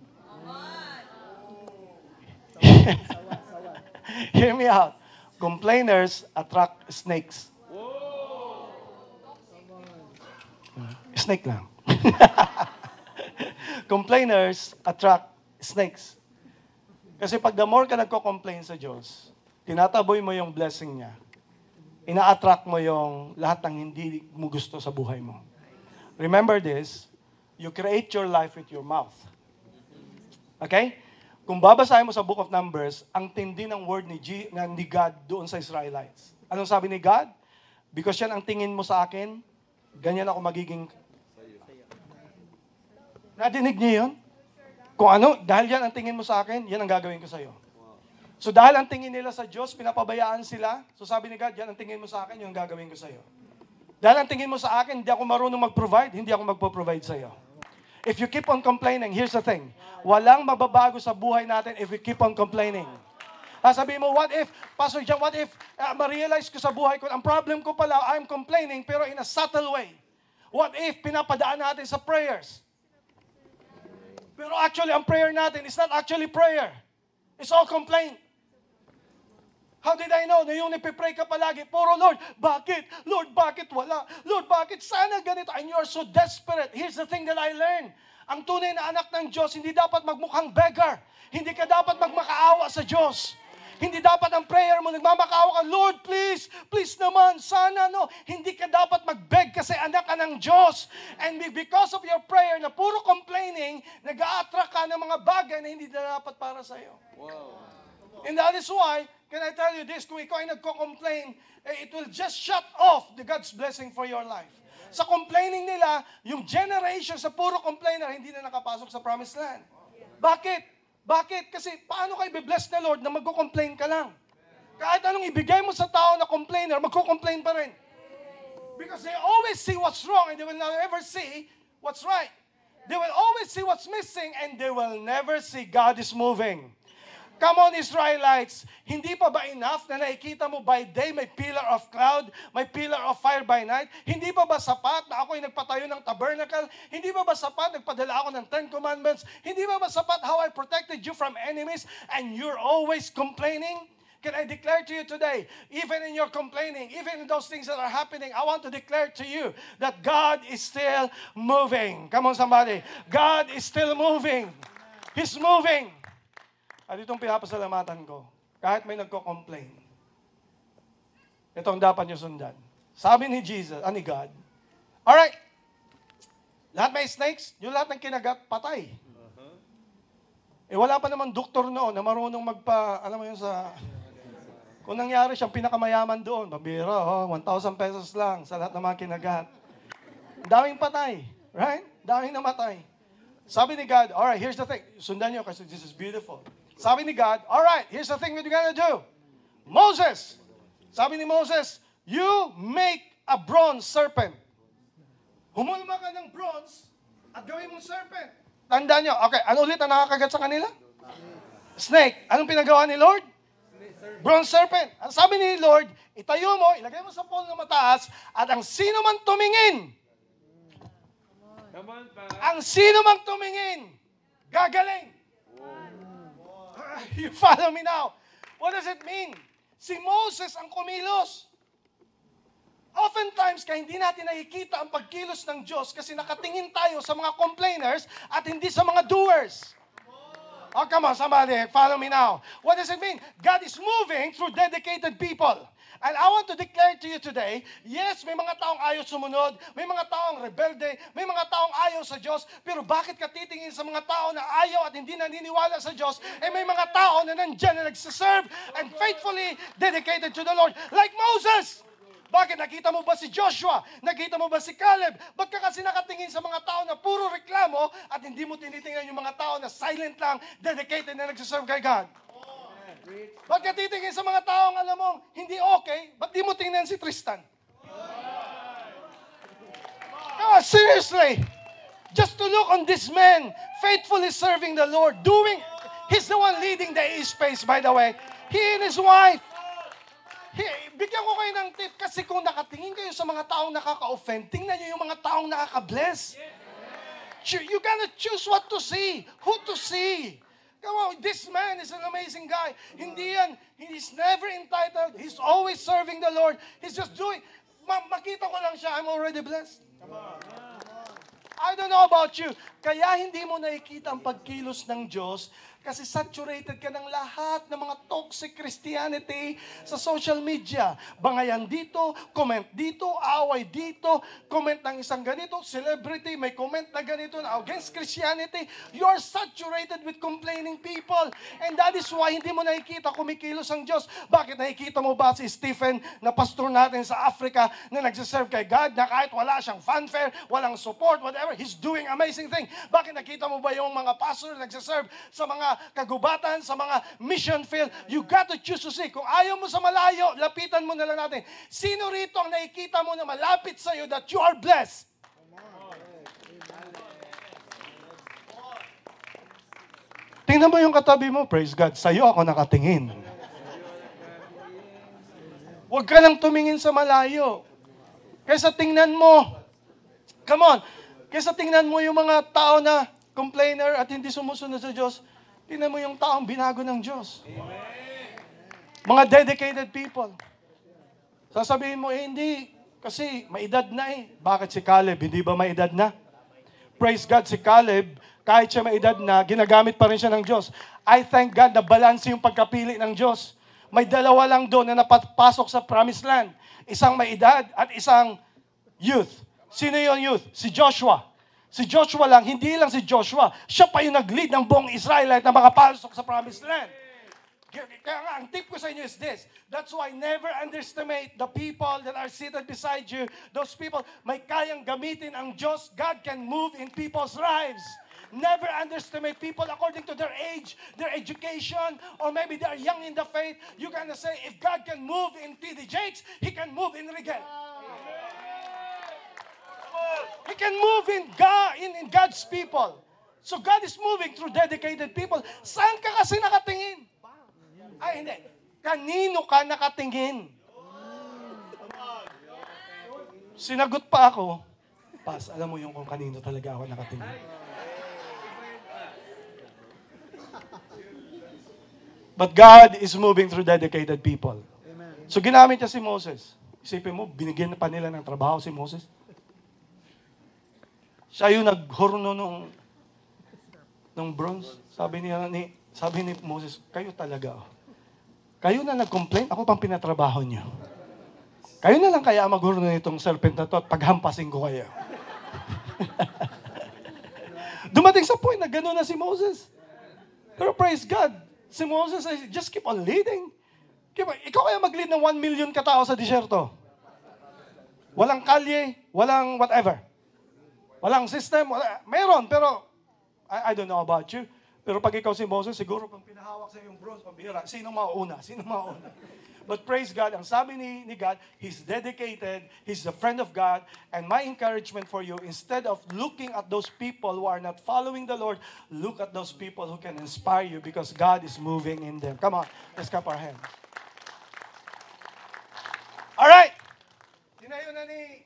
[SPEAKER 1] Hear me out. Complainers attract snakes. snake lang. Complainers attract snakes. Kasi pag the more ka nagko-complain sa Diyos, tinataboy mo yung blessing niya. Ina-attract mo yung lahat ng hindi mo gusto sa buhay mo. Remember this, you create your life with your mouth. Okay? Kung babasahin mo sa Book of Numbers, ang tindi ng word ni God doon sa Israelites. Anong sabi ni God? Because yan ang tingin mo sa akin, ganyan ako magiging... Nadinig niyo yun? Kung ano, dahil yan ang tingin mo sa akin, yan ang gagawin ko sa iyo. So dahil ang tingin nila sa Diyos, pinapabayaan sila. So sabi ni God, yan ang tingin mo sa akin, yan ang gagawin ko sa iyo. Dahil ang tingin mo sa akin, hindi ako marunong mag-provide, hindi ako magpo-provide sa iyo. If you keep on complaining, here's the thing. Walang mababago sa buhay natin if we keep on complaining. Sabihin mo, what if, Pastor John, what if ma-realize ko sa buhay ko, ang problem ko pala, I'm complaining, pero in a subtle way. What if pinapadaan natin sa prayers? Pero actually, ang prayer natin is not actually prayer. It's all complaint. How did I know? Na yung nipipray ka palagi, puro Lord, bakit? Lord, bakit wala? Lord, bakit sana ganito? And you're so desperate. Here's the thing that I learned. Ang tunay na anak ng Diyos, hindi dapat magmukhang beggar. Hindi ka dapat magmakaawa sa Diyos. Hindi dapat ang prayer mo, nagmamakaawa ka, Lord, please, please naman, sana, no. Hindi ka dapat mag-beg kasi anak ka ng Diyos. And because of your prayer na puro complaining, nag-a-attract ka ng mga bagay na hindi na dapat para sa iyo.
[SPEAKER 2] Wow.
[SPEAKER 1] And that is why, can I tell you this, kung ikaw ay nagko-complain, it will just shut off the God's blessing for your life. Sa complaining nila, yung generation sa puro complainer, hindi na nakapasok sa promised land. Bakit? Bakit? Kasi paano kayo be-bless na Lord na magko-complain ka lang? Kahit anong ibigay mo sa tao na complainer, magko-complain pa rin. Because they always see what's wrong and they will never see what's right. They will always see what's missing and they will never see God is moving. Come on, Israelites, hindi pa ba enough na nakikita mo by day may pillar of cloud, may pillar of fire by night? Hindi pa ba sapat na ako'y nagpatayo ng tabernacle? Hindi pa ba sapat nagpadala ako ng 10 commandments? Hindi pa ba sapat how I protected you from enemies and you're always complaining? Can I declare to you today, even in your complaining, even in those things that are happening, I want to declare to you that God is still moving. Come on, somebody. God is still moving. He's moving. At itong pinapasalamatan ko, kahit may nagko-complain, ito ang dapat nyo sundan. Sabi ni Jesus, ni God, alright, lahat may snakes, yung lahat ng kinagat, patay. Wala pa naman doktor noon na marunong alam mo yun kung nangyari siyang pinakamayaman doon, pabira, 1,000 pesos lang sa lahat ng mga kinagat. Daming patay, right? Daming namatay. Sabi ni God, alright, here's the thing. Sundan nyo kasi this is beautiful. Sabi ni God, alright, here's the thing that you're gonna do. Moses, sabi ni Moses, you make a bronze serpent. Humulma ka ng bronze at gawin mong serpent. Tandaan nyo, okay, ano ulit ang nakakagat sa kanila? Snake. Anong pinagawa ni Lord? Bronze serpent. Ang sabi ni Lord, itayo mo, ilagay mo sa pole na mataas, at ang sino man tumingin, ang sino man tumingin, gagaling. You follow me now. What does it mean? Si Moses ang kumilos. Oftentimes, kaya hindi natin nakikita ang pagkilos ng Diyos kasi nakatingin tayo sa mga complainers at hindi sa mga doers. Oh, come on, somebody, follow me now. What does it mean? God is moving through dedicated people. And I want to declare to you today, yes, may mga taong ayaw sumunod, may mga taong rebelde, may mga taong ayaw sa Diyos, pero bakit ka titingin sa mga tao na ayaw at hindi naniniwala sa Diyos, may mga tao na nandyan na nagsiserve and faithfully dedicated to the Lord, like Moses. Bakit? Nakita mo ba si Joshua? Nakita mo ba si Caleb? Ba't ka kasi nakatingin sa mga tao na puro reklamo at hindi mo tinitingnan yung mga tao na silent lang, dedicated na nagsiserve kay God? Ba't ka titingin sa mga taong alam mo, hindi okay, ba't di mo tingnan si Tristan? Oh, seriously, just to look on this man, faithfully serving the Lord, he's the one leading the E-Space, by the way. He and his wife. Bigyan ko kayo ng tip kasi kung nakatingin kayo sa mga taong nakaka-offend, tingnan nyo yung mga taong nakaka-bless. You gotta choose what to see, who to see. Come on, this man is an amazing guy. Hindi yan, he's never entitled. He's always serving the Lord. He's just doing, makita ko lang siya, I'm already blessed. Come on. I don't know about you. Kaya hindi mo nakikita ang pagkilos ng Diyos kasi saturated ka ng lahat ng mga toxic Christianity sa social media. Bangayan dito, comment dito, away dito, comment ng isang ganito, celebrity, may comment na ganito na against Christianity. You are saturated with complaining people. And that is why hindi mo nakikita kumikilos ang Diyos. Bakit nakikita mo ba si Stephen na pastor natin sa Africa na nagsiserve kay God na kahit wala siyang fanfare, walang support, whatever, he's doing amazing thing. Bakit nakita mo ba yung mga pastor na nagsiserve sa mga kagubatan, sa mga mission field? You got to choose to see. Kung ayaw mo sa malayo, lapitan mo na lang natin. Sino rito ang nakikita mo na malapit sa iyo that you are blessed? Tingnan mo yung katabi mo, praise God, sa iyo ako nakatingin. Huwag ka lang tumingin sa malayo. Kaysa tingnan mo, come on, kaysa tingnan mo yung mga tao na complainer at hindi sumusunod sa Diyos, tingnan mo yung taong binago ng Diyos. Mga dedicated people. Sasabihin mo, hindi, kasi may edad na eh. Bakit si Caleb, hindi ba may edad na? Praise God, si Caleb, kahit siya may edad na, ginagamit pa rin siya ng Diyos. I thank God na balanse yung pagkapili ng Diyos. May dalawa lang doon na napasok sa promised land. Isang may edad at isang youth. Sino yung youth? Si Joshua. Si Joshua lang, hindi lang si Joshua. Siya pa yung nag-lead ng buong Israelite na makapasok sa promised land. Kaya nga, ang tip ko sa inyo is this. That's why never underestimate the people that are seated beside you. Those people, may kayang gamitin ang Diyos. God can move in people's lives. Never underestimate people according to their age, their education, or maybe they are young in the faith. You can say, if God can move in T.D. Jakes, He can move in Rigel. He can move in God's people. So God is moving through dedicated people. Saan ka kasi nakatingin? Ay, hindi. Kanino ka nakatingin? Sinagot pa ako, Pas, alam mo yung kung kanino talaga ako nakatingin. But God is moving through dedicated people. So ginamit niya si Moses. Isipin mo, binigyan pa nila ng trabaho si Moses. Siya yung naghorno nung bronze. Sabi ni Moses, kayo talaga. Kayo na nag-complain, ako pang pinatrabaho niyo. Kayo na lang kaya maghorno nitong serpent na to at paghampasin ko kayo. Dumating sa point na gano'n na si Moses. Pero praise God, si Moses ay just keep on leading. Ikaw kaya mag-lead ng 1 million katao sa disyerto. Walang kalye, walang whatever. Walang system, meron, pero I don't know about you. Pero pag ikaw si Moses, siguro pang pinahawak sa yung bronze, pambihira, sino mauna? But praise God, ang sabi ni God, He's dedicated, He's the friend of God, and my encouragement for you, instead of looking at those people who are not following the Lord, look at those people who can inspire you because God is moving in them. Come on, let's clap our hands. Alright! Tinayo na ni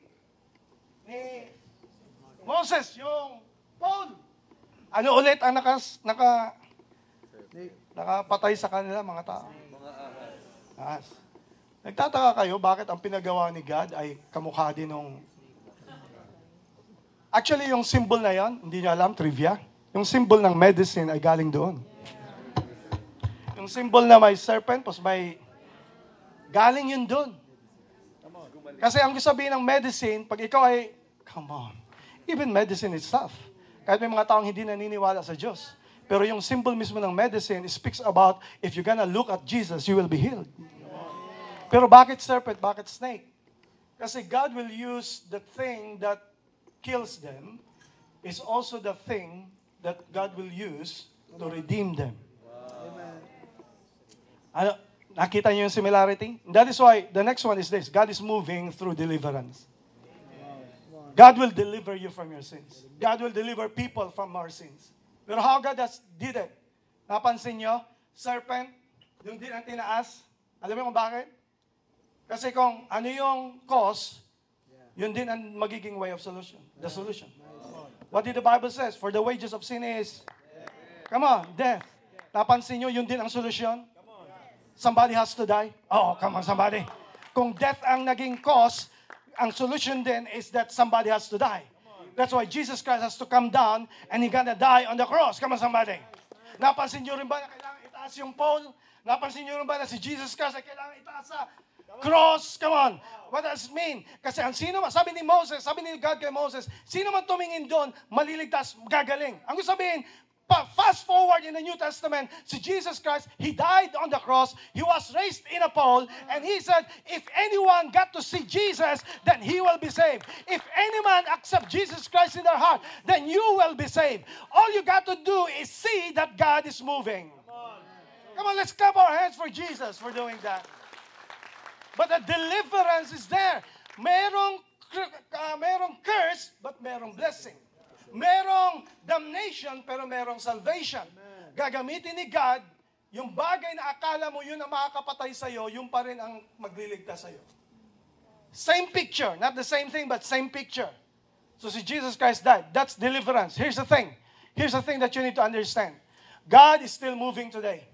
[SPEAKER 1] Moses yung pole. Ano ulit ang nakapatay sa kanila, mga tao? Ahas. Nagtataka kayo, bakit ang pinagawa ni God ay kamukha din nung... Actually, yung symbol na yan, hindi niyo alam, trivia. Yung symbol ng medicine ay galing doon. Yung symbol na may serpent, tapos may... Galing yun doon. Kasi ang sabihin ng medicine, pag ikaw ay... Come on. Even medicine itself. Kahit may mga taong hindi naniniwala sa Diyos. Pero yung symbol mismo ng medicine speaks about if you're gonna look at Jesus, you will be healed. Pero bakit serpent? Bakit snake? Kasi God will use the thing that kills them is also the thing that God will use to redeem them. Ano, nakita niyo yung similarity? That is why the next one is this. God is moving through deliverance. God will deliver you from your sins. God will deliver people from our sins. Pero how God did it? Napansin nyo? Serpent, yung din ang tinaas. Alam mo kung bakit? Kasi kung ano yung cause, yun din ang magiging way of solution. The solution. What did the Bible says? For the wages of sin is, come on, death. Napansin nyo, yun din ang solution? Somebody has to die? Oh, come on, somebody. Kung death ang naging cause, ang solution din is that somebody has to die. That's why Jesus Christ has to come down and He gonna die on the cross. Come on, somebody. Napansin nyo rin ba na kailangan itaas yung pole? Napansin nyo rin ba na si Jesus Christ ay kailangan itaas sa cross? Come on. What does it mean? Kasi ang sino man, sabi ni Moses, sabi ni God kay Moses, sino man tumingin doon, maliligtas, gagaling. Ang gusto sabihin, fast forward in the New Testament, si Jesus Christ, He died on the cross, He was raised in a pole, and He said, if anyone got to see Jesus, then he will be saved. If any man accept Jesus Christ in their heart, then you will be saved. All you got to do is see that God is moving. Come on, let's clap our hands for Jesus for doing that. But the deliverance is there. Merong curse, but merong blessing. Merong damnation, pero merong salvation. Gagamitin ni God, yung bagay na akala mo yun ang makakapatay sa'yo, yung pa rin ang magliligtas sa'yo. Same picture, not the same thing, but same picture. So si Jesus Christ died. That's deliverance. Here's the thing. Here's the thing that you need to understand. God is still moving today.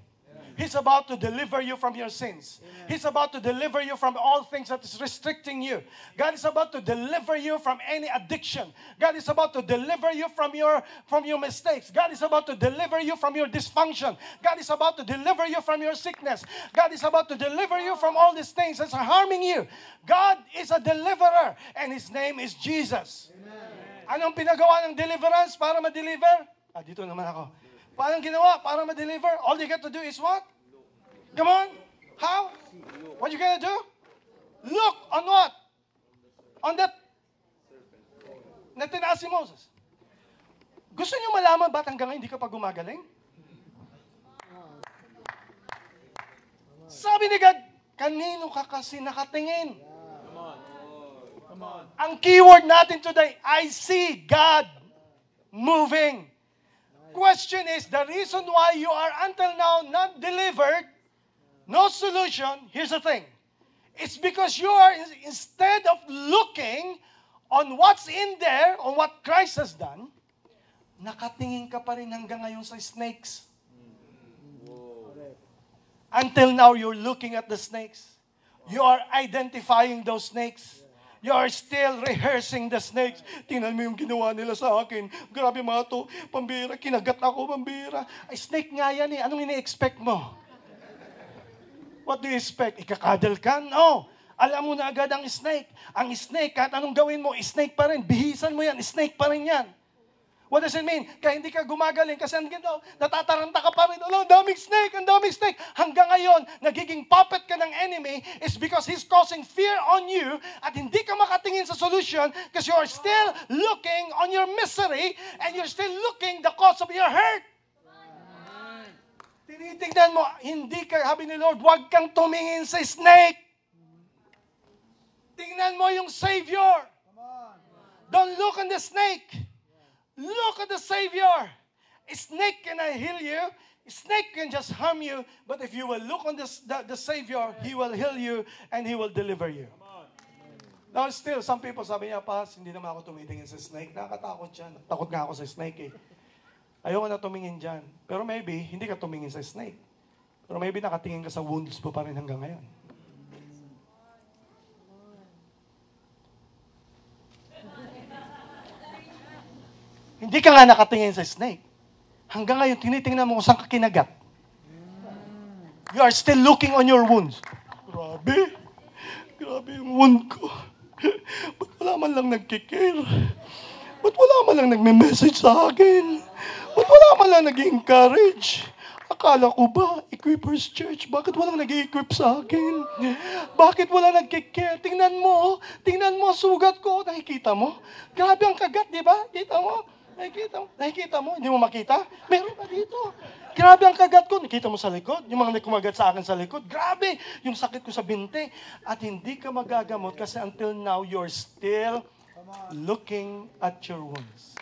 [SPEAKER 1] He's about to deliver you from your sins. He's about to deliver you from all things that is restricting you. God is about to deliver you from any addiction. God is about to deliver you from your mistakes. God is about to deliver you from your dysfunction. God is about to deliver you from your sickness. God is about to deliver you from all these things that's harming you. God is a deliverer, and His name is Jesus. Anong pinagawa ng deliverance para ma-deliver? Dito naman ako. Paano ginawa para ma-deliver? All you got to do is what? Come on. How? What you gonna do? Look on what? On that na tinaas si Moses. Gusto niyo malaman ba't hanggang ngayon hindi ka pa gumagaling? Sabi ni God, kanino ka kasi nakatingin?
[SPEAKER 2] Come on.
[SPEAKER 1] Ang keyword natin today, I see God moving. Question is, the reason why you are until now not delivered, no solution, here's the thing. It's because you are, instead of looking on what's in there, on what Christ has done, nakatingin ka pa rin hanggang ngayon sa snakes. Until now, you're looking at the snakes. You are identifying those snakes. You are still rehearsing the snakes. Tingnan mo yung ginawa nila sa akin. Grabe mga to, pambira, kinagat ako, pambira. Ay, snake nga yan eh. Anong ini-expect mo? What do you expect? Ikakadal ka? No. Alam mo na agad ang snake. Ang snake, kahit anong gawin mo, snake pa rin. Bihisan mo yan, snake pa rin yan. What does it mean? Kaya hindi ka gumagaling kasi natataranta ka pa rin. Ang daming snake, ang daming snake. Hanggang ngayon, nagiging puppet ka ng enemy is because he's causing fear on you at hindi ka makatingin sa solution because you are still looking on your misery and you're still looking the cause of your hurt. Tinitingnan mo, hindi ka, sabi ni Lord, huwag kang tumingin sa snake. Tingnan mo yung Savior. Don't look on the snake. Look at the Savior. A snake cannot heal you. A snake can just harm you. But if you will look on the Savior, He will heal you and He will deliver you. Now still, some people sabi niya, Pas, hindi naman ako tumitingin sa snake. Nakakatakot yan. Takot nga ako sa snake eh. Ayoko na tumingin dyan. Pero maybe, hindi ka tumingin sa snake. Pero maybe nakatingin ka sa wounds mo pa rin hanggang ngayon. Hindi ka nga nakatingin sa snake. Hanggang ngayon, tinitingnan mo kung saan ka kinagat. You are still looking on your wounds. Grabe. Grabe yung wound ko. Ba't wala man lang nagkikare? Ba't wala man lang nagme-message sa akin? Ba't wala man lang nag-encourage? Akala ko ba, Equippers Church, bakit walang nag-equip sa akin? Bakit wala nagkikare? Tingnan mo, sugat ko. Nakikita mo? Grabe ang kagat, di ba? Kita mo? Nakikita mo? Hindi mo makita? Meron pa dito. Grabe ang kagat ko. Nakita mo sa likod? Yung mga kumagat sa akin sa likod. Grabe! Yung sakit ko sa binti. At hindi ka magagamot kasi until now, you're still looking at your wounds.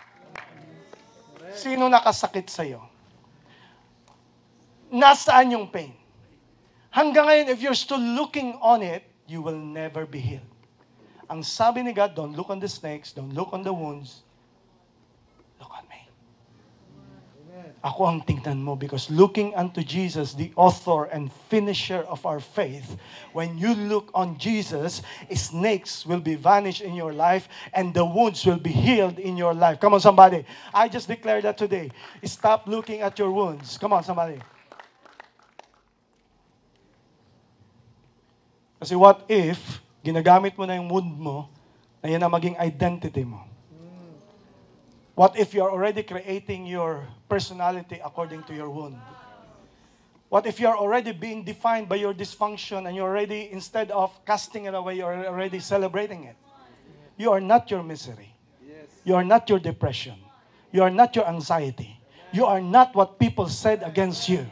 [SPEAKER 1] Sino nakasakit sa'yo? Nasaan yung pain? Hanggang ngayon, if you're still looking on it, you will never be healed. Ang sabi ni God, don't look on the snakes, don't look on the wounds, look on me. ako ang tingnan mo, because looking unto Jesus, the author and finisher of our faith, when you look on Jesus, snakes will be vanished in your life and the wounds will be healed in your life. Come on, somebody. I just declare that today. Stop looking at your wounds. Come on, somebody. Kasi what if, ginagamit mo na yung wound mo, na yan ang maging identity mo? What if you're already creating your personality according to your wound? What if you're already being defined by your dysfunction and you're already, instead of casting it away, you're already celebrating it? You are not your misery. You are not your depression. You are not your anxiety. You are not what people said against you.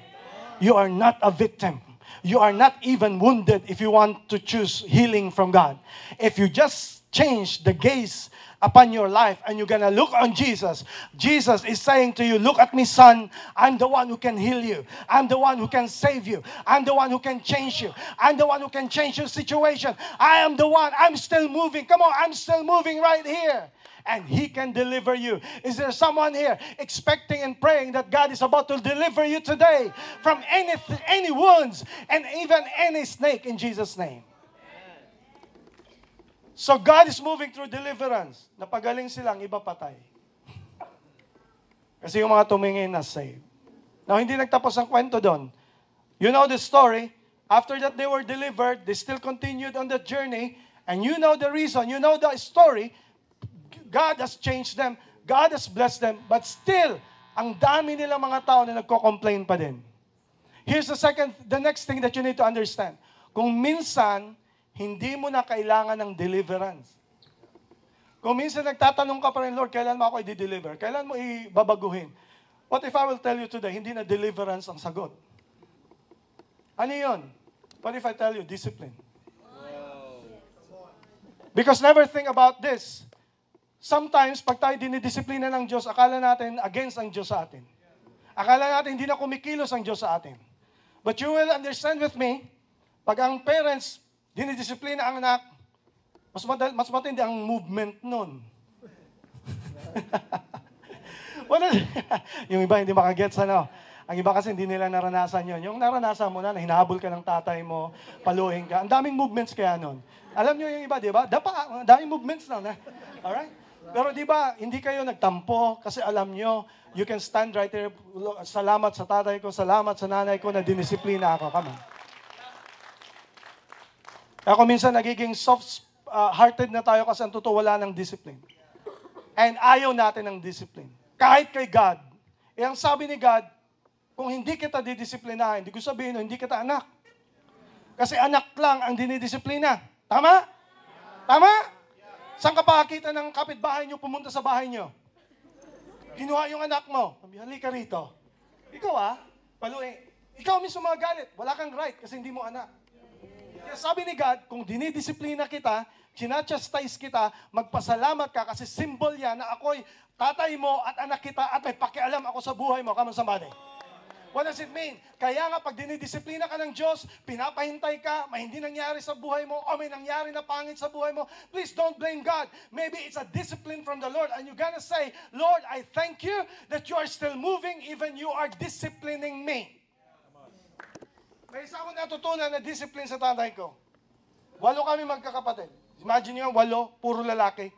[SPEAKER 1] You are not a victim. You are not even wounded if you want to choose healing from God. If you just change the gaze upon your life and you're gonna look on Jesus, Jesus is saying to you, look at me, son. I'm the one who can heal you. I'm the one who can save you. I'm the one who can change you. I'm the one who can change your situation. I am the one. I'm still moving. Come on, I'm still moving right here. And He can deliver you. Is there someone here expecting and praying that God is about to deliver you today from any wounds and even any snake in Jesus' name? So God is moving through deliverance. Napagaling silang iba patay. Kasi yung mga tumingin na saved. Now, hindi nagtapos ang kwento doon. You know the story. After that they were delivered, they still continued on the journey. And you know the reason. You know the story. God has changed them. God has blessed them. But still, ang dami nilang mga tao na nagko-complain pa din. Here's the next thing that you need to understand. Kung minsan, hindi mo na kailangan ng deliverance. Kung minsan nagtatanong ka pa rin, Lord, kailan mo ako i-deliver? Kailan mo ibabaguhin? What if I will tell you today, hindi na deliverance ang sagot? Ano yun? What if I tell you, discipline? Because never think about this. Sometimes, pag tayo dinidisiplina ng Diyos, akala natin against ang Diyos sa atin. Akala natin hindi na kumikilos ang Diyos sa atin. But you will understand with me, pag ang parents dinidisiplina ang anak, mas matindi ang movement nun. Yung iba hindi makagets, ano? Ang iba kasi hindi nila naranasan yon. Yung naranasan mo na hinahabol ka ng tatay mo, paluhin ka. Ang daming movements kaya nun. Alam nyo yung iba, di ba? Ang daming movements nun. Alright? Pero di ba, hindi kayo nagtampo kasi alam nyo, you can stand right there, salamat sa tatay ko, salamat sa nanay ko na dinisiplina ako. Come on. Kaya kung minsan nagiging soft-hearted na tayo kasi ang totoo wala ng discipline. And ayaw natin ng discipline. Kahit kay God. Ang sabi ni God, kung hindi kita didisiplinahin, hindi ko sabihin, hindi kita anak. Kasi anak lang ang dinidisiplina. Tama? Tama? Saan ka pakakita ng kapitbahay nyo pumunta sa bahay nyo? Kinuha yung anak mo. Sabi, halika rito. Ikaw paluin. Ikaw mismo magalit. Wala kang right kasi hindi mo anak. Kaya sabi ni God, kung dinidisiplina kita, chinachastise kita, magpasalamat ka kasi symbol yan na ako'y tatay mo at anak kita at may pakialam ako sa buhay mo. Come on, somebody. What does it mean? Kaya nga pag dinidisiplina ka ng Diyos, pinapahintay ka, may hindi nangyari sa buhay mo, o may nangyari na pangit sa buhay mo, please don't blame God. Maybe it's a discipline from the Lord and you're gonna say, Lord, I thank you that you are still moving even you are disciplining me. May isa akong natutunan na discipline sa tatay ko. 8 kami magkakapatid. Imagine nyo, 8, puro lalaki.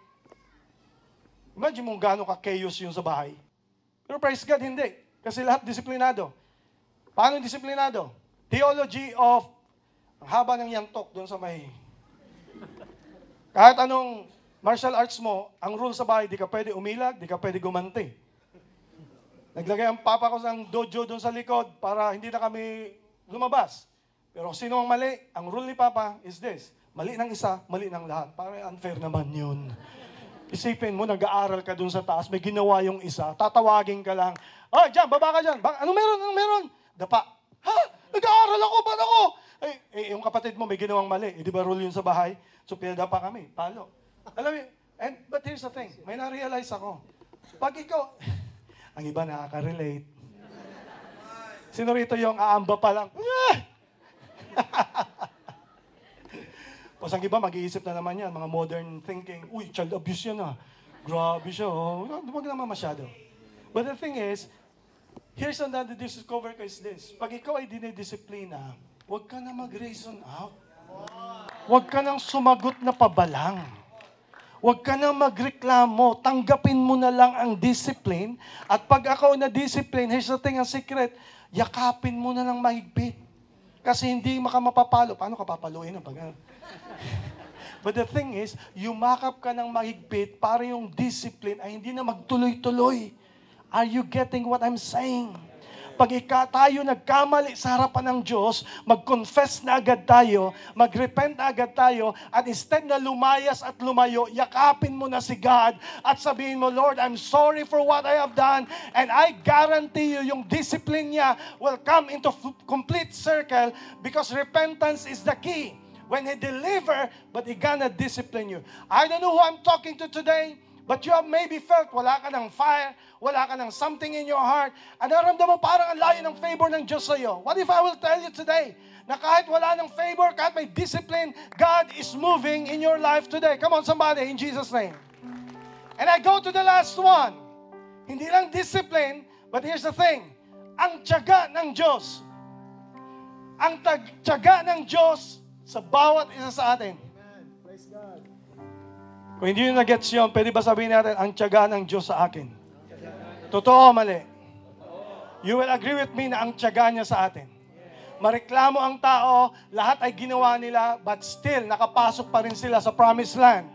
[SPEAKER 1] Imagine mo gaano ka-chaos yung sa bahay. Pero praise God, hindi. Kasi lahat disiplinado. Paano disiplinado? Theology of ang haba ng yantok doon sa may. Kahit anong martial arts mo, ang rule sa bahay, di ka pwede umilag, di ka pwede gumanti. Naglagay ang papa ko ng dojo doon sa likod para hindi na kami lumabas. Pero sino ang mali? Ang rule ni papa is this. Mali ng isa, mali ng lahat. Parang unfair naman yun. Isipin mo, nag-aaral ka doon sa taas, may ginawa yung isa, tatawagin ka lang, oh, dyan, baba ka dyan. Ano meron? Dapa. Ha? Nag-aaral ako, ba't ako? Yung kapatid mo may ginawang mali. Di ba rule yun sa bahay? So, pinadapa kami. Palo. Alam mo, but here's the thing. May na-realize ako. Pag ikaw, ang iba nakaka-relate. Sino rito yung aamba pa lang? O ang iba, mag-iisip na naman yan. Mga modern thinking. Uy, child abuse yan Grabe siya. Huwag naman masyado. But the thing is, Here's another discover ko is this. Pag ikaw ay dinidisiplina, huwag ka na mag-reason out. Huwag ka nang sumagot na pabalang. Huwag ka nang magreklamo. Tanggapin mo na lang ang discipline. At pag ako na-discipline, here's the thing, ang secret, yakapin mo na lang mahigpit. Kasi hindi ka mapapalo. Paano ka papaluin? But the thing is, yumakap ka ng mahigpit para yung discipline ay hindi na magtuloy-tuloy. Are you getting what I'm saying? Pag tayo nagkamali sa harapan ng Diyos, mag-confess na agad tayo, mag-repent na agad tayo, at instead na lumayas at lumayo, yakapin mo na si God at sabihin mo, Lord, I'm sorry for what I have done, and I guarantee you, yung discipline niya will come into complete circle because repentance is the key. When He deliver, but He gonna discipline you. I don't know who I'm talking to today, but you have maybe felt wala ka ng fire, wala ka ng something in your heart, at naramdaman mo parang ang layo ng favor ng Diyos sa iyo. What if I will tell you today na kahit wala ng favor, kahit may discipline, God is moving in your life today. Come on somebody, in Jesus' name. And I go to the last one. Hindi lang discipline, but here's the thing. Ang tiyaga ng Diyos. Ang tiyaga ng Diyos sa bawat isa sa atin.
[SPEAKER 3] Amen. Praise God.
[SPEAKER 1] Kung hindi nyo na-gets yun, pwede ba sabihin natin, ang tiyaga ng Diyos sa akin? Totoo o mali? You will agree with me na ang tiyaga niya sa atin. Mareklamo ang tao, lahat ay ginawa nila, but still, nakapasok pa rin sila sa promised land.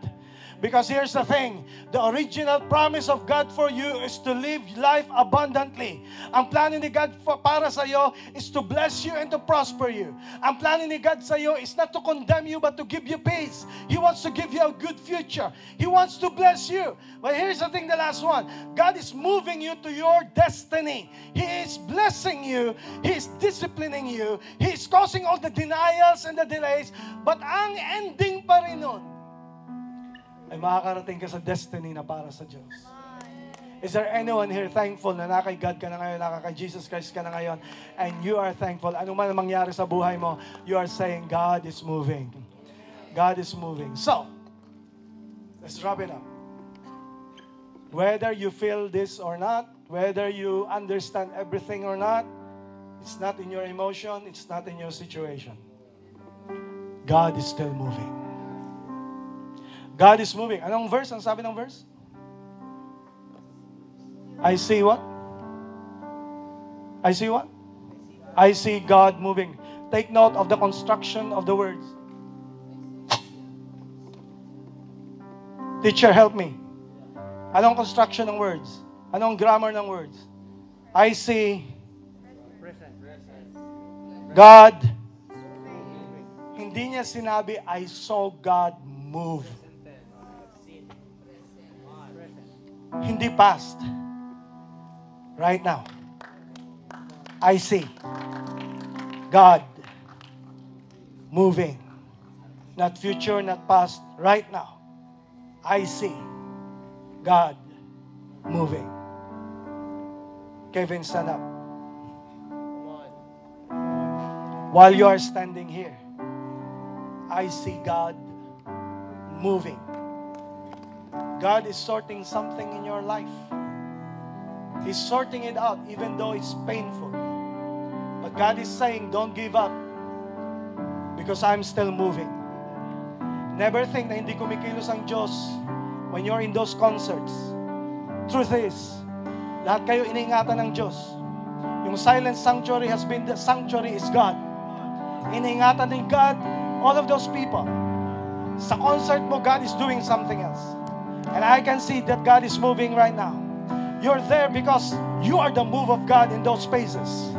[SPEAKER 1] Because here's the thing, the original promise of God for you is to live life abundantly. Ang plano ni God para sa iyo is to bless you and to prosper you. Ang plano ni God sa iyo is not to condemn you but to give you peace. He wants to give you a good future. He wants to bless you. But here's the thing, the last one. God is moving you to your destiny. He is blessing you. He is disciplining you. He is causing all the denials and the delays. But ang ending pa rin nun, ay makakarating ka sa destiny na para sa Diyos. Is there anyone here thankful na nakay God ka na ngayon, nakakay Jesus Christ ka na ngayon, and you are thankful? Ano man mangyari sa buhay mo, you are saying, God is moving. God is moving. So, let's wrap it up. Whether you feel this or not, whether you understand everything or not, it's not in your emotion, it's not in your situation. God is still moving. God is moving. Anong verse? Ang sabi ng verse? I see what? I see what? I see God moving. Take note of the construction of the words. Teacher, help me. Anong construction ng words? Anong grammar ng words? I see God. Hindi niya sinabi, I saw God move. Hindi past. Right now. I see God moving. Not future, not past. Right now. I see God moving. Kevin, stand up. While you are standing here, I see God moving. God is sorting something in your life. He's sorting it out even though it's painful. But God is saying, don't give up because I'm still moving. Never think na hindi kumikilos ang Diyos when you're in those concerts. Truth is, lahat kayo iniingatan ng Diyos. Yung silent sanctuary has been, the sanctuary is God. Iniingatan ni God all of those people. Sa concert mo, God is doing something else. And I can see that God is moving right now. You're there because you are the move of God in those spaces.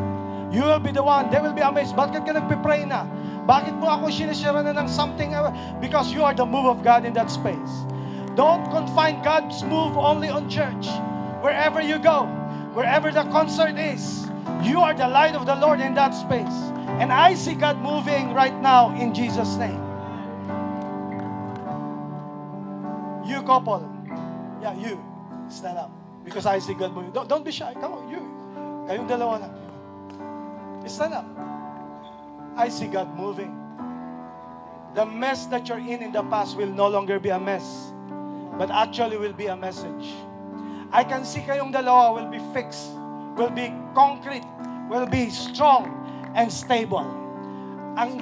[SPEAKER 1] You will be the one. They will be amazed. Bakit ka nagpipray na? Bakit mo ako sinishare na ng something? Because you are the move of God in that space. Don't confine God's move only on church. Wherever you go, wherever the concert is, you are the light of the Lord in that space. And I see God moving right now in Jesus' name. You couple, yeah, you stand up because I see God moving. Don't be shy. Come on, you. Kayong dalawa lang. Stand up. I see God moving. The mess that you're in the past will no longer be a mess, but actually will be a message. I can see kayong dalawa will be fixed will be concrete, will be strong and stable. Ang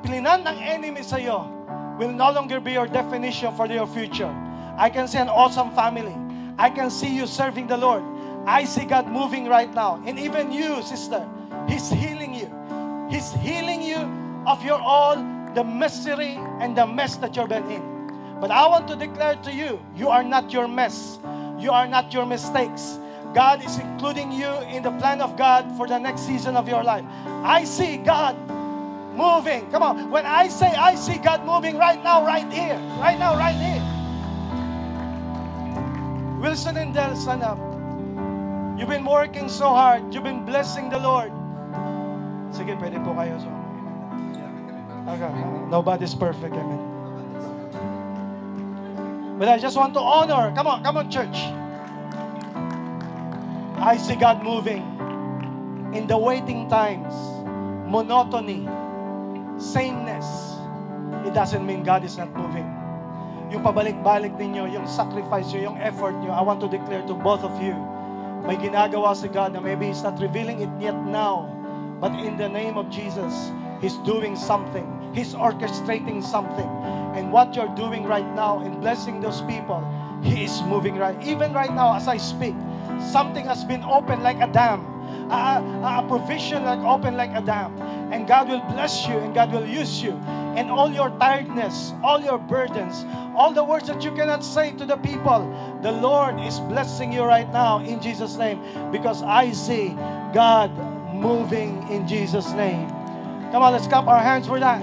[SPEAKER 1] plinan ng enemy sa iyo will no longer be your definition for your future. I can see an awesome family. I can see you serving the Lord. I see God moving right now. And even you, sister, He's healing you. He's healing you of your all the misery and the mess that you've been in. But I want to declare to you, you are not your mess. You are not your mistakes. God is including you in the plan of God for the next season of your life. I see God moving. Come on. When I say I see God moving right now, right here. Right now, right here. Wilson and Del, stand up. You've been working so hard. You've been blessing the Lord. Sige, pwede po kayo. So, okay. Nobody's perfect. Amen. But I just want to honor. Come on, church. I see God moving in the waiting times, monotony, sameness. It doesn't mean God is not moving. Yung pabalik-balik ninyo, yung sacrifice nyo, yung effort nyo, I want to declare to both of you, may ginagawa si God na maybe He's not revealing it yet now, but in the name of Jesus, He's doing something. He's orchestrating something. And what you're doing right now in blessing those people, He is moving right. Even right now as I speak, something has been opened like a dam. A provision like open like a dam. And God will bless you and God will use you. And all your tiredness, all your burdens, all the words that you cannot say to the people, the Lord is blessing you right now in Jesus' name. Because I see God moving in Jesus' name. Come on, let's clap our hands for that.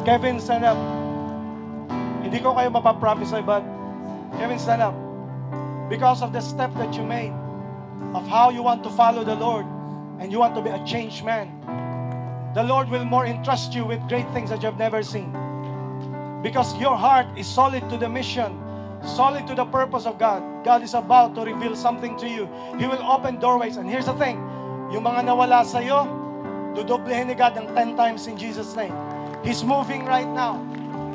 [SPEAKER 1] Kevin, stand up. Hindi ko kayo mapaprophesy, but Kevin, stand up. Because of the step that you made, of how you want to follow the Lord, and you want to be a changed man, the Lord will more entrust you with great things that you have never seen. Because your heart is solid to the mission, solid to the purpose of God. God is about to reveal something to you. He will open doorways. And here's the thing, yung mga nawala sa'yo, dudoblehin ni God ng 10 times in Jesus' name. He's moving right now.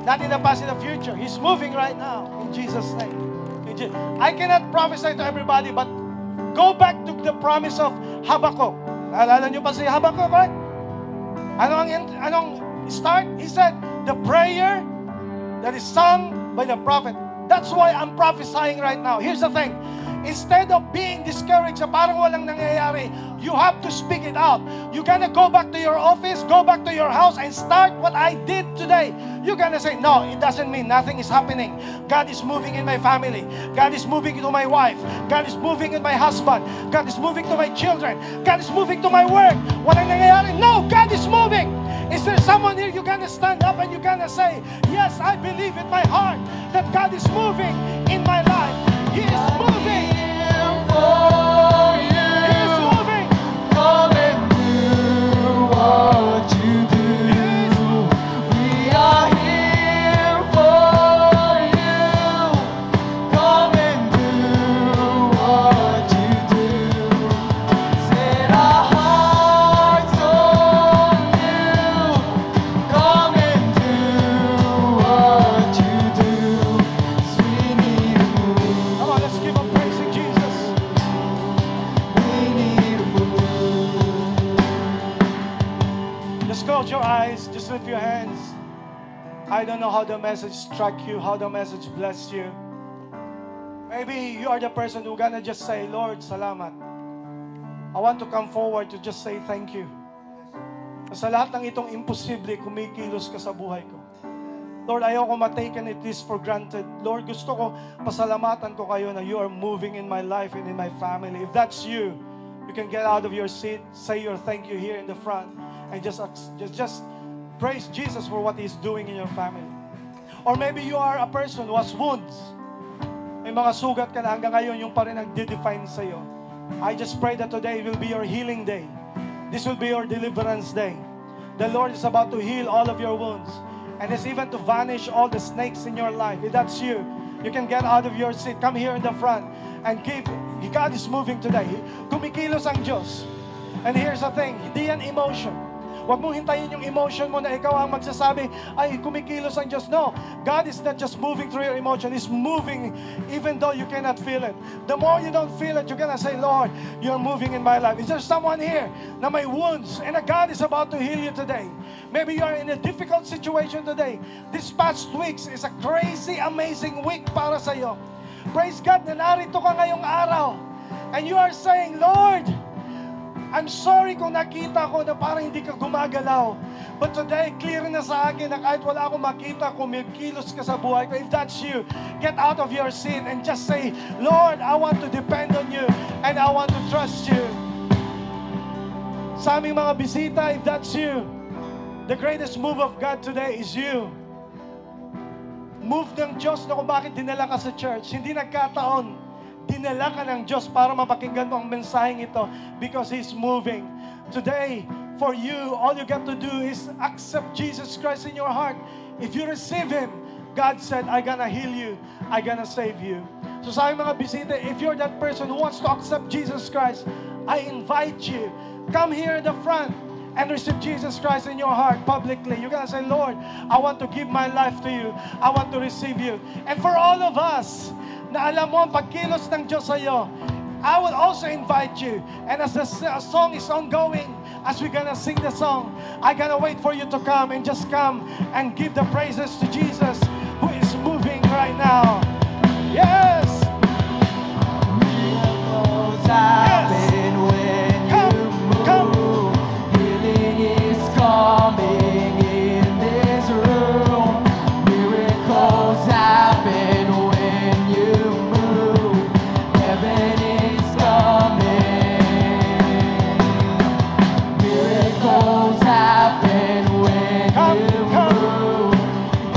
[SPEAKER 1] Not in the past, in the future. He's moving right now in Jesus' name. I cannot prophesy to everybody, but go back to the promise of Habakkuk. Naalala niyo pa si Habakkuk, right? Anong start? He said, the prayer that is sung by the prophet. That's why I'm prophesying right now. Here's the thing. Instead of being discouraged sa parang walang nangyayari, you have to speak it out. You're gonna go back to your office, go back to your house, and start what I did today. You're gonna say, no, it doesn't mean nothing is happening. God is moving in my family. God is moving to my wife. God is moving in my husband. God is moving to my children. God is moving to my work. Walang nangyayari. No, God is moving. Is there someone here, you're gonna stand up and you're gonna say, yes, I believe in my heart that God is moving in my life. He is moving. For you. He is moving.
[SPEAKER 2] Come and do what you do. We are here for you. Come and do what you do. Set our hearts on you. Come and do what you do. 'Cause we need a move.
[SPEAKER 1] Come on, let's give Him praise in Jesus. Just close your eyes, just lift your hands. I don't know how the message struck you, how the message blessed you. Maybe you are the person who gonna just say, Lord, salamat. I want to come forward to just say thank you. Sa lahat ng itong imposible, kumikilos ka sa buhay ko. Lord, ayaw ko ma-taken it this for granted. Lord, gusto ko pasalamatan ko kayo na you are moving in my life and in my family. If that's you, you can get out of your seat, say your thank you here in the front, and just praise Jesus for what He's doing in your family. Or maybe you are a person who has wounds. May mga sugat ka na hanggang ngayon, yung pa rin nag-define sa'yo. I just pray that today will be your healing day. This will be your deliverance day. The Lord is about to heal all of your wounds. And it's even to vanish all the snakes in your life. If that's you, you can get out of your seat. Come here in the front and give. God is moving today. Kumikilos ang Diyos. And here's the thing, hindi yan emotion. Huwag mong hintayin yung emotion mo na ikaw ang magsasabi, ay, kumikilos ang Diyos. No, God is not just moving through your emotion. He's moving even though you cannot feel it. The more you don't feel it, you're gonna say, Lord, you're moving in my life. Is there someone here na may wounds and God is about to heal you today? Maybe you are in a difficult situation today. This past weeks is a crazy, amazing week para sa iyo. Praise God na narito ka ngayong araw. And you are saying, Lord, I'm sorry kung nakita ko na parang hindi ka gumagalaw. But today, clear na sa akin na kahit wala akong makita, kumikilos ka sa buhay ko. If that's you, get out of your sin and just say, Lord, I want to depend on you and I want to trust you. Sa aming mga bisita, if that's you, the greatest move of God today is you. Move ng Diyos na kung bakit dinala ka sa church. Hindi nagkataon. Dinala ka ng Diyos para mapakinggan mo ang mensaheng ito because He's moving. Today, for you, all you got to do is accept Jesus Christ in your heart. If you receive Him, God said, I'm gonna heal you. I'm gonna save you. So sa aming mga bisita, if you're that person who wants to accept Jesus Christ, I invite you, come here in the front and receive Jesus Christ in your heart publicly. You're gonna say, Lord, I want to give my life to you. I want to receive you. And for all of us, na alam mo ang pagkilos ng Diyos sa iyo, I will also invite you. And as the song is ongoing, as we're gonna sing the song, I'm gonna wait for you to come and just come and give the praises to Jesus who is moving right now. Yes!
[SPEAKER 2] Miracles happen when you move. Healing is coming in this room. Miracles happen when you move. Heaven is coming. Miracles happen when you move.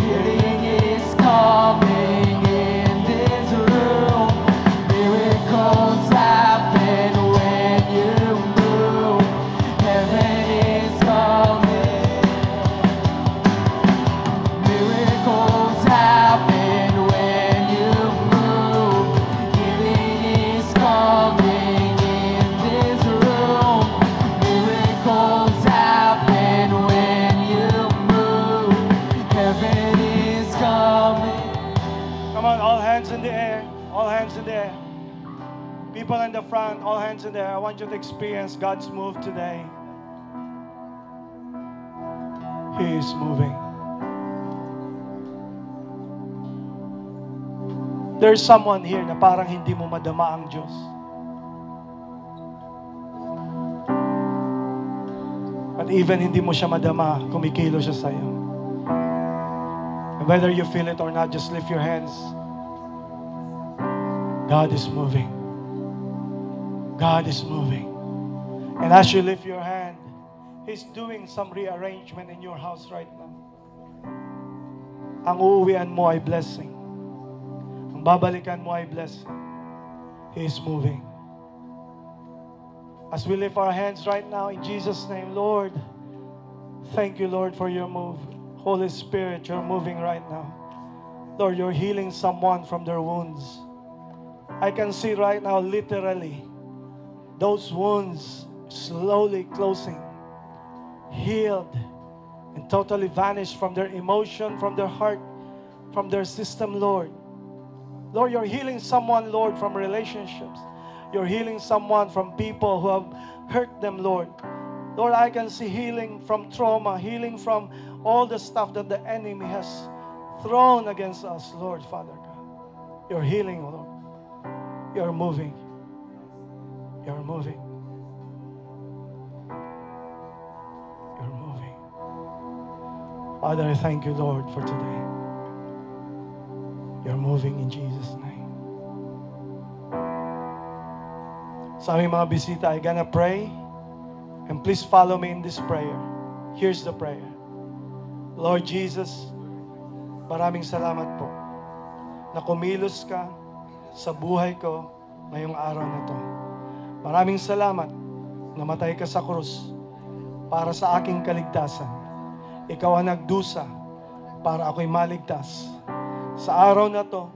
[SPEAKER 2] Healing is coming in this room. Miracles happen when you move. Heaven is coming. Miracles happen when you move. Healing is coming in this room. Miracles happen when you move. Heaven is coming.
[SPEAKER 1] Come on, all hands in the air. All hands in the air. People in the front, all hands in the air. I want you to experience God's move today. He is moving. There's someone here na parang hindi mo madama ang Diyos. But even hindi mo siya madama, kumikilo siya sa'yo. And whether you feel it or not, just lift your hands. God is moving. God is moving. And as you lift your hand, He's doing some rearrangement in your house right now. Ang uuwian mo ay blessing. Ang babalikan mo ay blessing. He is moving. As we lift our hands right now in Jesus' name, Lord, thank you, Lord, for your move. Holy Spirit, you're moving right now. Lord, you're healing someone from their wounds. I can see right now, literally, those wounds slowly closing, healed, and totally vanished from their emotion, from their heart, from their system, Lord. Lord, you're healing someone, Lord, from relationships. You're healing someone from people who have hurt them, Lord. Lord, I can see healing from trauma, healing from all the stuff that the enemy has thrown against us, Lord, Father God. You're healing, Lord. You're moving. You're moving. You're moving. Father, I thank you, Lord, for today. You're moving in Jesus' name. Sa aming mga bisita, I'm gonna pray. And please follow me in this prayer. Here's the prayer. Lord Jesus, maraming salamat po na kumilos ka sa buhay ko ngayong araw na to. Maraming salamat na namatay ka sa krus para sa aking kaligtasan. Ikaw ang nagdusa para ako'y maligtas. Sa araw na to,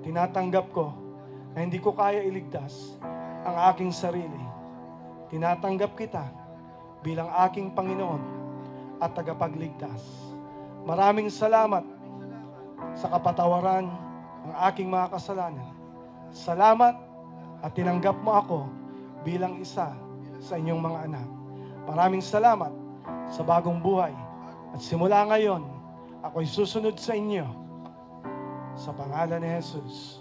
[SPEAKER 1] tinatanggap ko na hindi ko kaya iligtas ang aking sarili. Tinatanggap kita bilang aking Panginoon at tagapagligtas. Maraming salamat sa kapatawaran ng aking mga kasalanan. Salamat at tinanggap mo ako bilang isa sa inyong mga anak. Maraming salamat sa bagong buhay. At simula ngayon, ako'y susunod sa inyo. Sa pangalan ni Jesus.